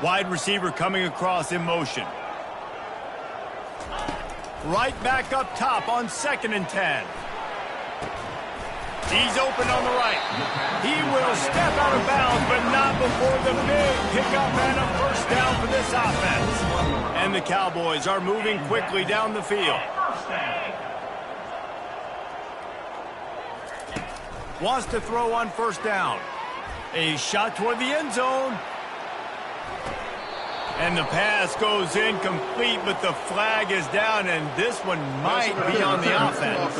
Wide receiver coming across in motion. Right back up top on 2nd and 10. He's open on the right. He will step out of bounds, but not before the big pickup and a first down for this offense. And the Cowboys are moving quickly down the field. Wants to throw on 1st down. A shot toward the end zone. And the pass goes incomplete, but the flag is down, and this one might be on the offense.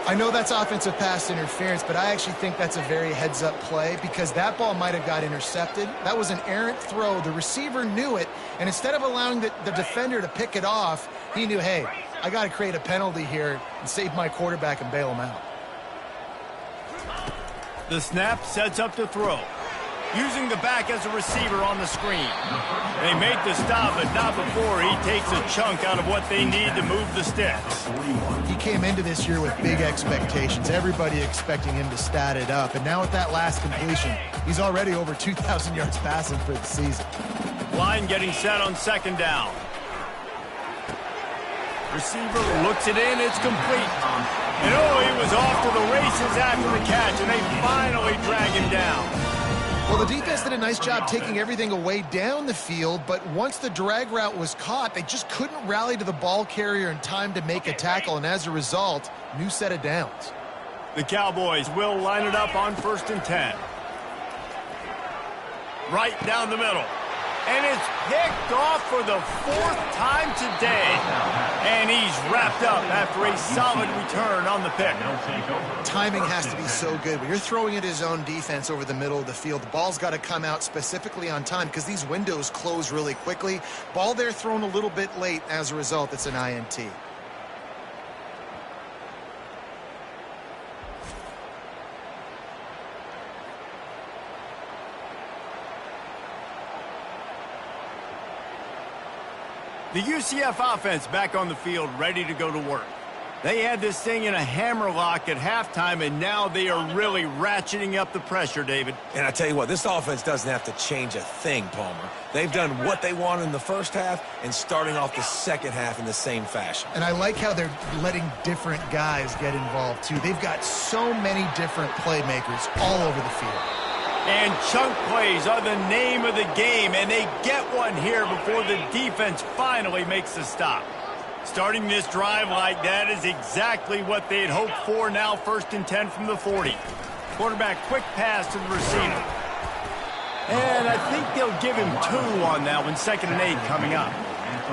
I know that's offensive pass interference, but I actually think that's a very heads-up play because that ball might have got intercepted. That was an errant throw. The receiver knew it, and instead of allowing the defender to pick it off, he knew, hey, I got to create a penalty here and save my quarterback and bail him out. The snap sets up to throw. Using the back as a receiver on the screen. They make the stop, but not before he takes a chunk out of what they need to move the sticks. He came into this year with big expectations. Everybody expecting him to stat it up. And now with that last completion, he's already over 2,000 yards passing for the season. Line getting set on 2nd down. Receiver looks it in. It's complete. And he was off to the races after the catch, and they finally drag him down. Well, the defense did a nice job taking everything away down the field, but once the drag route was caught, they just couldn't rally to the ball carrier in time to make a tackle, and as a result, new set of downs. The Cowboys will line it up on 1st and 10. Right down the middle. And it's picked off for the 4th time today. And he's wrapped up after a solid return on the pick. Timing has to be so good. When you're throwing at his own defense over the middle of the field, the ball's got to come out specifically on time because these windows close really quickly. Ball there thrown a little bit late. As a result, it's an INT. The UCF offense back on the field, ready to go to work. They had this thing in a hammerlock at halftime, and now they are really ratcheting up the pressure, David. And I tell you what, this offense doesn't have to change a thing, Palmer. They've done what they wanted in the first half and starting off the second half in the same fashion. And I like how they're letting different guys get involved, too. They've got so many different playmakers all over the field. And chunk plays are the name of the game, and they get one here before the defense finally makes the stop. Starting this drive like that is exactly what they'd hoped for. Now 1st and 10 from the 40. Quarterback quick pass to the receiver. And I think they'll give him 2 on that one. 2nd and 8 coming up.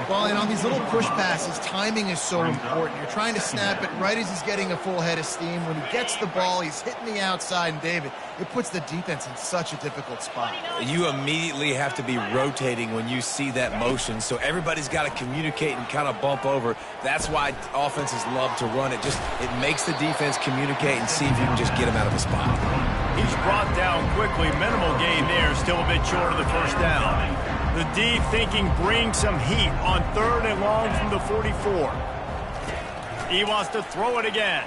Well, and on these little push passes, timing is so important. You're trying to snap it right as he's getting a full head of steam. When he gets the ball, he's hitting the outside, and David, it puts the defense in such a difficult spot. You immediately have to be rotating when you see that motion, so everybody's got to communicate and kind of bump over. That's why offenses love to run it. It makes the defense communicate and see if you can just get him out of a spot. He's brought down quickly. Minimal gain there, still a bit short of the first down. The D thinking bring some heat on 3rd and long from the 44. He wants to throw it again.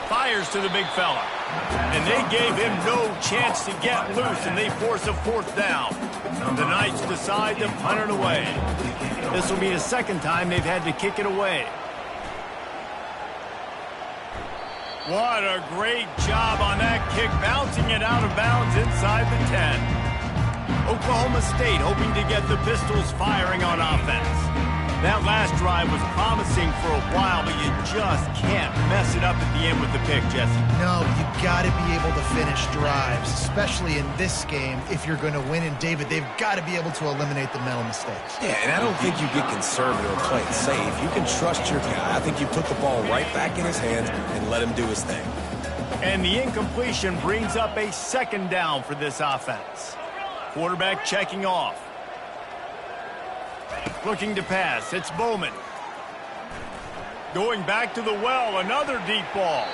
Fires to the big fella. And they gave him no chance to get loose, and they force a 4th down. The Knights decide to punt it away. This will be the 2nd time they've had to kick it away. What a great job on that kick, bouncing it out of bounds inside the 10. Oklahoma State hoping to get the Pistols firing on offense. That last drive was promising for a while, but you just can't mess it up at the end with the pick, Jesse. No, you got to be able to finish drives, especially in this game if you're going to win. And, David, they've got to be able to eliminate the mental mistakes. Yeah, and I don't think you get conservative or play it safe. You can trust your guy. I think you put the ball right back in his hands and let him do his thing. And the incompletion brings up a 2nd down for this offense. Quarterback checking off. Looking to pass. It's Bowman. Going back to the well. Another deep ball.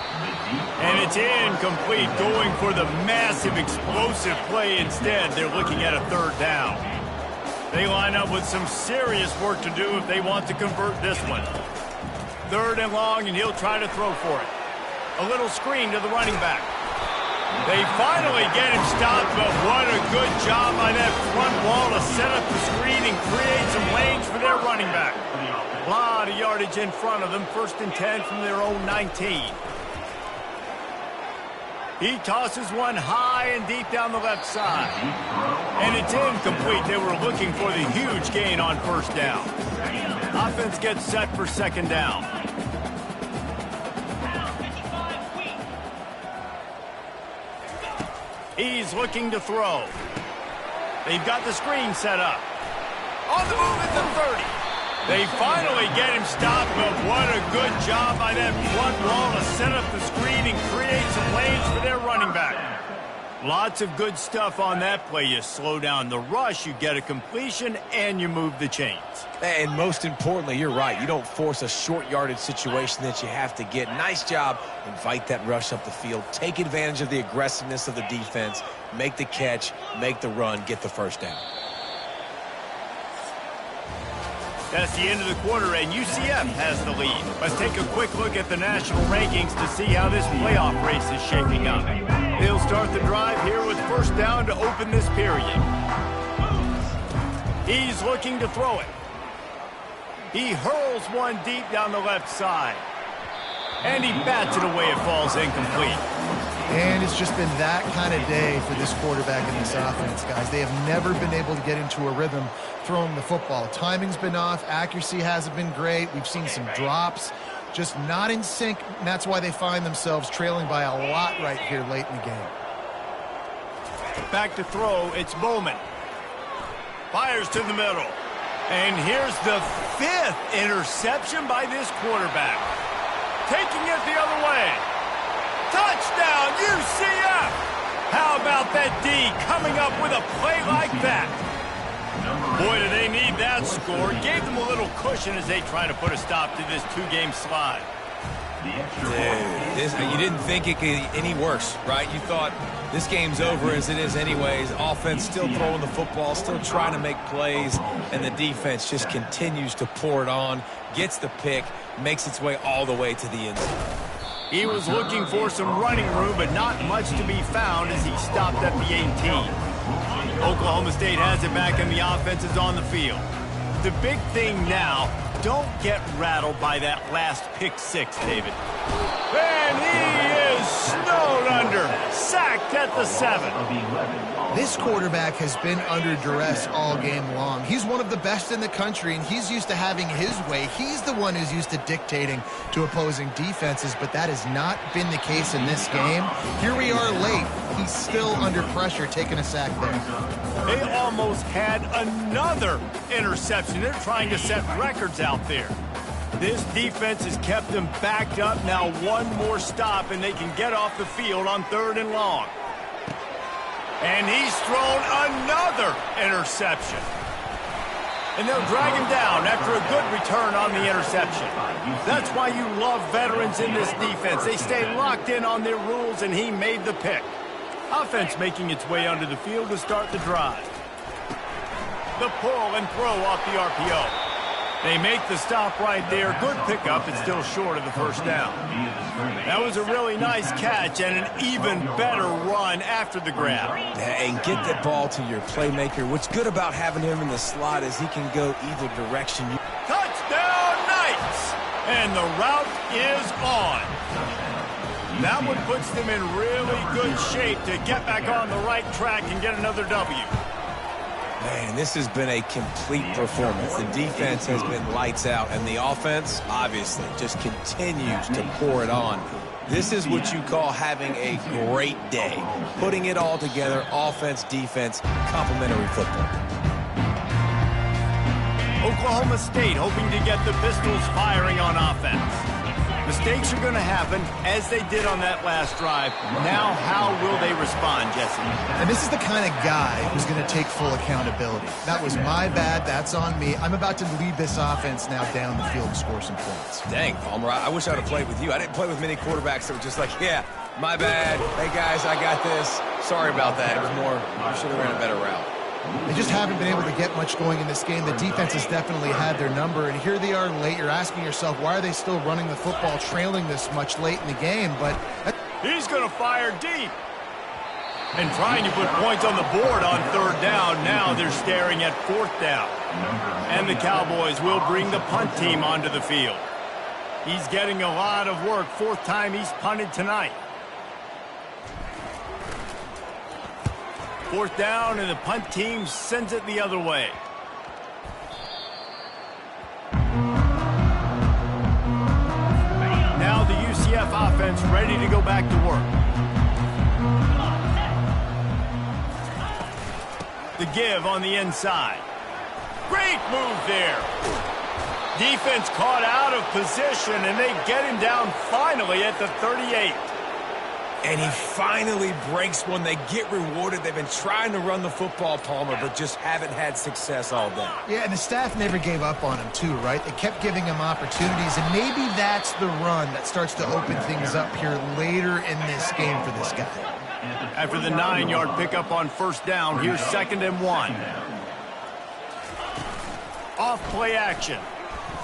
And it's incomplete. Going for the massive explosive play instead. They're looking at a 3rd down. They line up with some serious work to do if they want to convert this one. 3rd and long, and he'll try to throw for it. A little screen to the running back. They finally get him stopped, but what a good job by that front wall to set up the screen and create some lanes for their running back. A lot of yardage in front of them. 1st and 10 from their own 19. He tosses one high and deep down the left side. And it's incomplete. They were looking for the huge gain on 1st down. Offense gets set for 2nd down. He's looking to throw. They've got the screen set up. On the move at the 30. They finally get him stopped, but what a good job by that front wall to set up the screen and create some lanes for their running back. Lots of good stuff on that play. You slow down the rush, you get a completion, and you move the chains. And most importantly, you're right. You don't force a short yardage situation that you have to get. Nice job. Invite that rush up the field. Take advantage of the aggressiveness of the defense. Make the catch, make the run, get the 1st down. That's the end of the quarter, and UCF has the lead. Let's take a quick look at the national rankings to see how this playoff race is shaping up. They'll start the drive here with 1st down to open this period. He's looking to throw it. He hurls one deep down the left side. And he bats it away. It falls incomplete. And it's just been that kind of day for this quarterback and this offense, guys. They have never been able to get into a rhythm throwing the football. Timing's been off. Accuracy hasn't been great. We've seen some drops. Just not in sync, and that's why they find themselves trailing by a lot right here late in the game. Back to throw, it's Bowman. Fires to the middle. And here's the 5th interception by this quarterback. Taking it the other way. Touchdown, UCF! How about that D coming up with a play like that? Boy, do they need that score. Gave them a little cushion as they try to put a stop to this 2-game slide. Dude, you didn't think it could get any worse, right? You thought this game's over as it is anyways. Offense still throwing the football, still trying to make plays, and the defense just continues to pour it on, gets the pick, makes its way all the way to the end zone. He was looking for some running room, but not much to be found as he stopped at the 18. Oklahoma State has it back, and the offense is on the field. The big thing now, don't get rattled by that last pick 6, David. And he is snowed under, sacked at the 7. This quarterback has been under duress all game long. He's one of the best in the country, and he's used to having his way. He's the one who's used to dictating to opposing defenses, but that has not been the case in this game. Here we are late. He's still under pressure, taking a sack there. They almost had another interception. They're trying to set records out there. This defense has kept them backed up. Now one more stop, and they can get off the field on 3rd and long. And he's thrown another interception. And they'll drag him down after a good return on the interception. That's why you love veterans in this defense. They stay locked in on their rules, and he made the pick. Offense making its way onto the field to start the drive. The pull and throw off the RPO. They make the stop right there. Good pickup. It's still short of the 1st down. That was a really nice catch and an even better run after the grab. And get the ball to your playmaker. What's good about having him in the slot is he can go either direction. Touchdown, Knights! And the route is on. That one puts them in really good shape to get back on the right track and get another W. Man, this has been a complete performance. The defense has been lights out, and the offense, obviously, just continues to pour it on. This is what you call having a great day. Putting it all together, offense, defense, complementary football. Oklahoma State hoping to get the Pistols firing on offense. Mistakes are going to happen, as they did on that last drive. Now, how will they respond, Jesse? And this is the kind of guy who's going to take full accountability. That was my bad. That's on me. I'm about to lead this offense now down the field and score some points. Dang, Palmer, I wish I would have played with you. I didn't play with many quarterbacks that were just like, yeah, my bad. Hey, guys, I got this. Sorry about that. It was more, I should have ran a better route. They just haven't been able to get much going in this game. The defense has definitely had their number, and here they are late. You're asking yourself, why are they still running the football, trailing this much late in the game? But he's going to fire deep. And trying to put points on the board on third down. Now they're staring at fourth down. And the Cowboys will bring the punt team onto the field. He's getting a lot of work. Fourth time he's punted tonight. Fourth down, and the punt team sends it the other way. Now the UCF offense ready to go back to work. The give on the inside. Great move there. Defense caught out of position, and they get him down finally at the 38. And he finally breaks one. They get rewarded. They've been trying to run the football, Palmer, but just haven't had success all day. yeah, and the staff never gave up on him too, right? They kept giving him opportunities, and maybe that's the run that starts to open things up here later in this game for this guy. After the 9-yard pickup on first down, here's 2nd and 1. Off play action.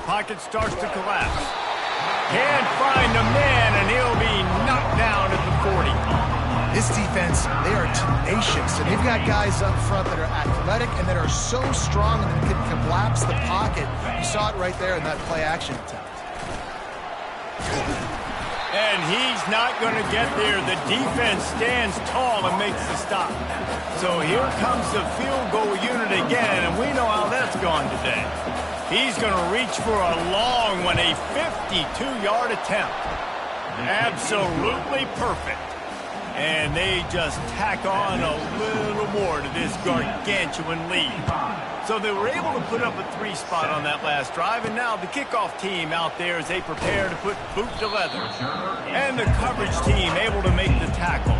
Pocket starts to collapse. Can't find a man, and he'll be knocked down at the 40. This defense, they are tenacious, and they've got guys up front that are athletic and that are so strong and that can collapse the pocket. You saw it right there in that play action attempt. And he's not going to get there. The defense stands tall and makes the stop. So here comes the field goal unit again, and we know how that's gone today. He's going to reach for a long one, a 52-yard attempt. Absolutely perfect. And they just tack on a little more to this gargantuan lead. So they were able to put up a 3 spot on that last drive, and now the kickoff team out there as they prepare to put boot to leather. And the coverage team able to make the tackle.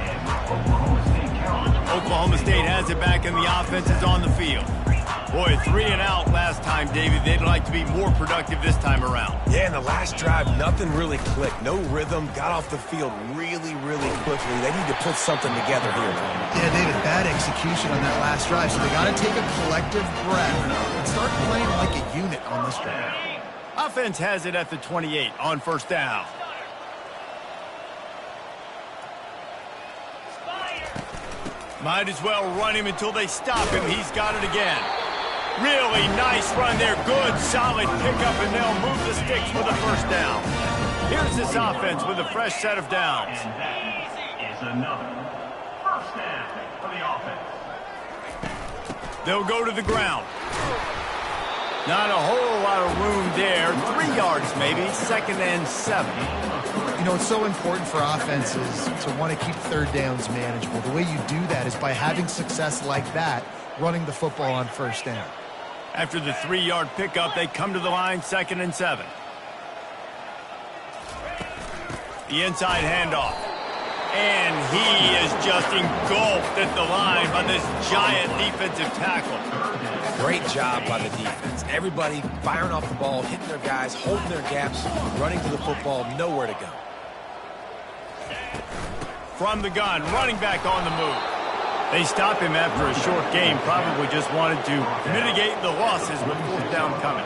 Oklahoma State has it back, and the offense is on the field. Boy, 3 and out last time, David. They'd like to be more productive this time around. Yeah, in the last drive, nothing really clicked. No rhythm. Got off the field really, really quickly. They need to put something together here. Yeah, David, bad execution on that last drive, so they got to take a collective breath and start playing like a unit on this drive. Offense has it at the 28 on first down. Might as well run him until they stop him. He's got it again. Really nice run there. Good, solid pickup, and they'll move the sticks with a first down. Here's this offense with a fresh set of downs. And that is another first down for the offense. They'll go to the ground. Not a whole lot of room there. 3 yards maybe. 2nd and 7. You know, it's so important for offenses to want to keep third downs manageable. The way you do that is by having success like that, running the football on first down. After the 3-yard pickup, they come to the line, 2nd and 7. The inside handoff. And he is just engulfed at the line by this giant defensive tackle. Great job by the defense. Everybody firing off the ball, hitting their guys, holding their gaps, running to the football, nowhere to go. From the gun, running back on the move. They stop him after a short game, probably just wanted to mitigate the losses with fourth down coming.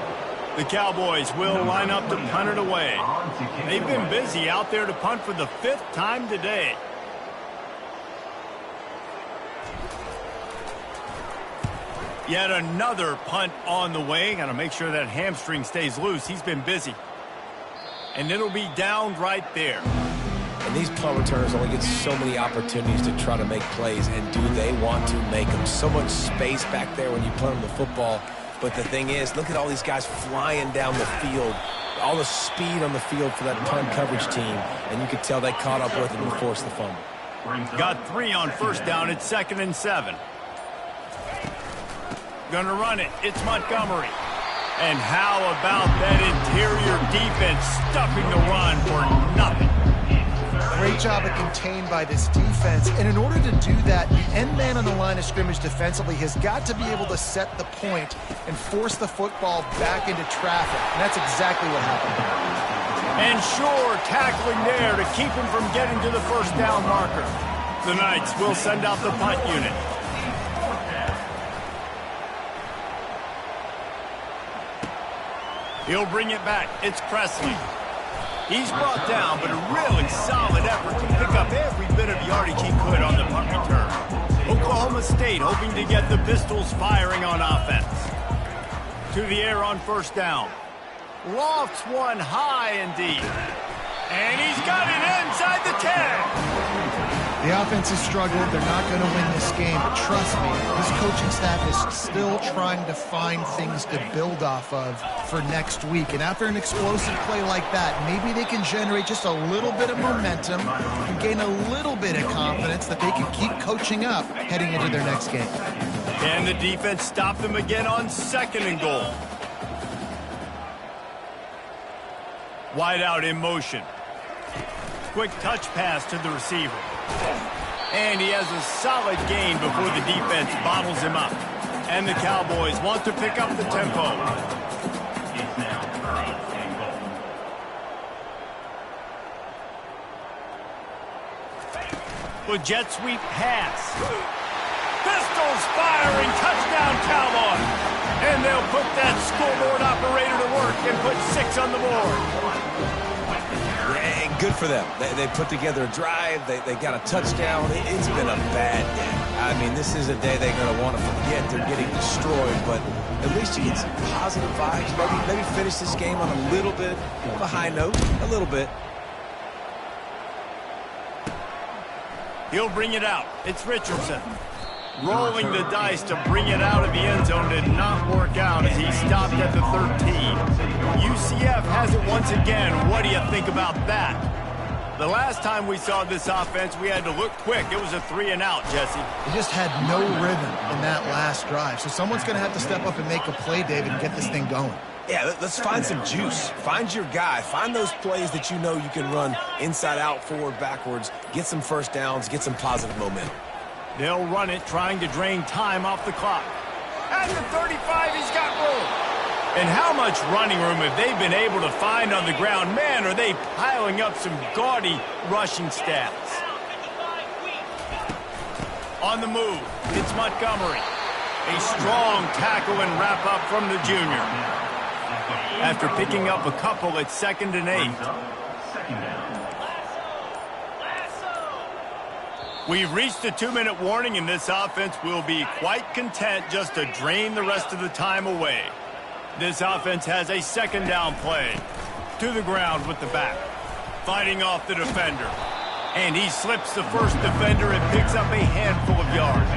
The Cowboys will line up to punt it away. They've been busy out there to punt for the 5th time today. Yet another punt on the way. Got to make sure that hamstring stays loose. He's been busy. And it'll be down right there. And these punt returners only get so many opportunities to try to make plays, and do they want to make them? So much space back there when you punt them the football. But the thing is, look at all these guys flying down the field, all the speed on the field for that punt coverage team, and you could tell they caught up with it and forced the fumble. Got 3 on first down. It's 2nd and 7. Gonna run it. It's Montgomery. And how about that interior defense stuffing the run for nothing? Great job of contained by this defense. And in order to do that, the end man on the line of scrimmage defensively has got to be able to set the point and force the football back into traffic. And that's exactly what happened. And sure, tackling there to keep him from getting to the first down marker. The Knights will send out the punt unit. He'll bring it back. It's Presley. He's brought down, but a really solid effort to pick up every bit of yardage he could on the punt return. Oklahoma State hoping to get the Pistols firing on offense. To the air on first down. Lofts one high and deep. And he's got it inside the 10. The offense has struggled. They're not going to win this game, but trust me, this coaching staff is still trying to find things to build off of for next week. And after an explosive play like that, maybe they can generate just a little bit of momentum and gain a little bit of confidence that they can keep coaching up heading into their next game. And the defense stopped them again on 2nd and goal. Wide out in motion. Quick touch pass to the receiver. And he has a solid gain before the defense bottles him up. And the Cowboys want to pick up the tempo. With jet sweep pass. Pistols firing, touchdown Cowboys. And they'll put that scoreboard operator to work and put 6 on the board. Yeah, good for them. They put together a drive. They got a touchdown. It's been a bad day. I mean, this is a day they're going to want to forget. They're getting destroyed, but at least you get some positive vibes. Maybe finish this game on a little bit of a high note, a little bit. He'll bring it out. It's Richardson. Rolling the dice to bring it out of the end zone did not work out as he stopped at the 13. UCF has it once again. What do you think about that? The last time we saw this offense, we had to look quick. It was a 3-and-out, Jesse. They just had no rhythm in that last drive. So someone's going to have to step up and make a play, David, and get this thing going. Yeah, let's find some juice. Find your guy. Find those plays that you know you can run inside out, forward, backwards. Get some first downs. Get some positive momentum. They'll run it, trying to drain time off the clock. At the 35, he's got room. And how much running room have they been able to find on the ground? Man, are they piling up some gaudy rushing stats. On the move, it's Montgomery. A strong tackle and wrap up from the junior. After picking up a couple at 2nd and 8. We've reached a 2-minute warning, and this offense will be quite content just to drain the rest of the time away. This offense has a 2nd down play. To the ground with the back. Fighting off the defender. And he slips the first defender and picks up a handful of yards.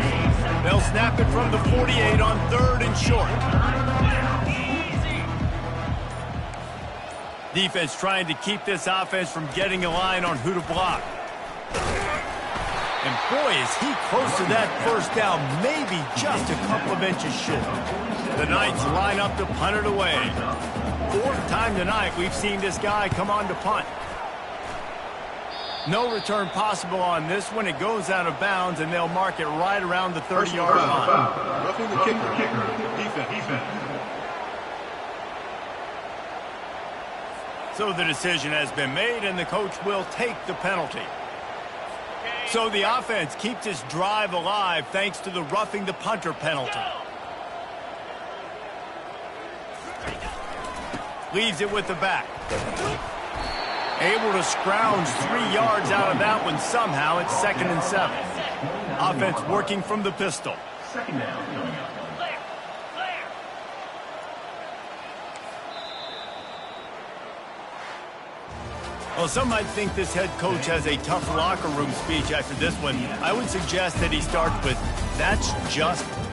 They'll snap it from the 48 on 3rd and short. Defense trying to keep this offense from getting a line on who to block. And boy, is he close to that first down, maybe just a couple of inches short. The Knights line up to punt it away. 4th time tonight we've seen this guy come on to punt. No return possible on this one. It goes out of bounds, and they'll mark it right around the 30-yard line. Roughing the kicker. Defense. So the decision has been made, and the coach will take the penalty. So the offense keeps its drive alive thanks to the roughing the punter penalty. Leaves it with the back. Able to scrounge 3 yards out of that one somehow. It's 2nd and 7. Offense working from the pistol. 2nd down. Well, some might think this head coach has a tough locker room speech after this one. I would suggest that he starts with, "That's just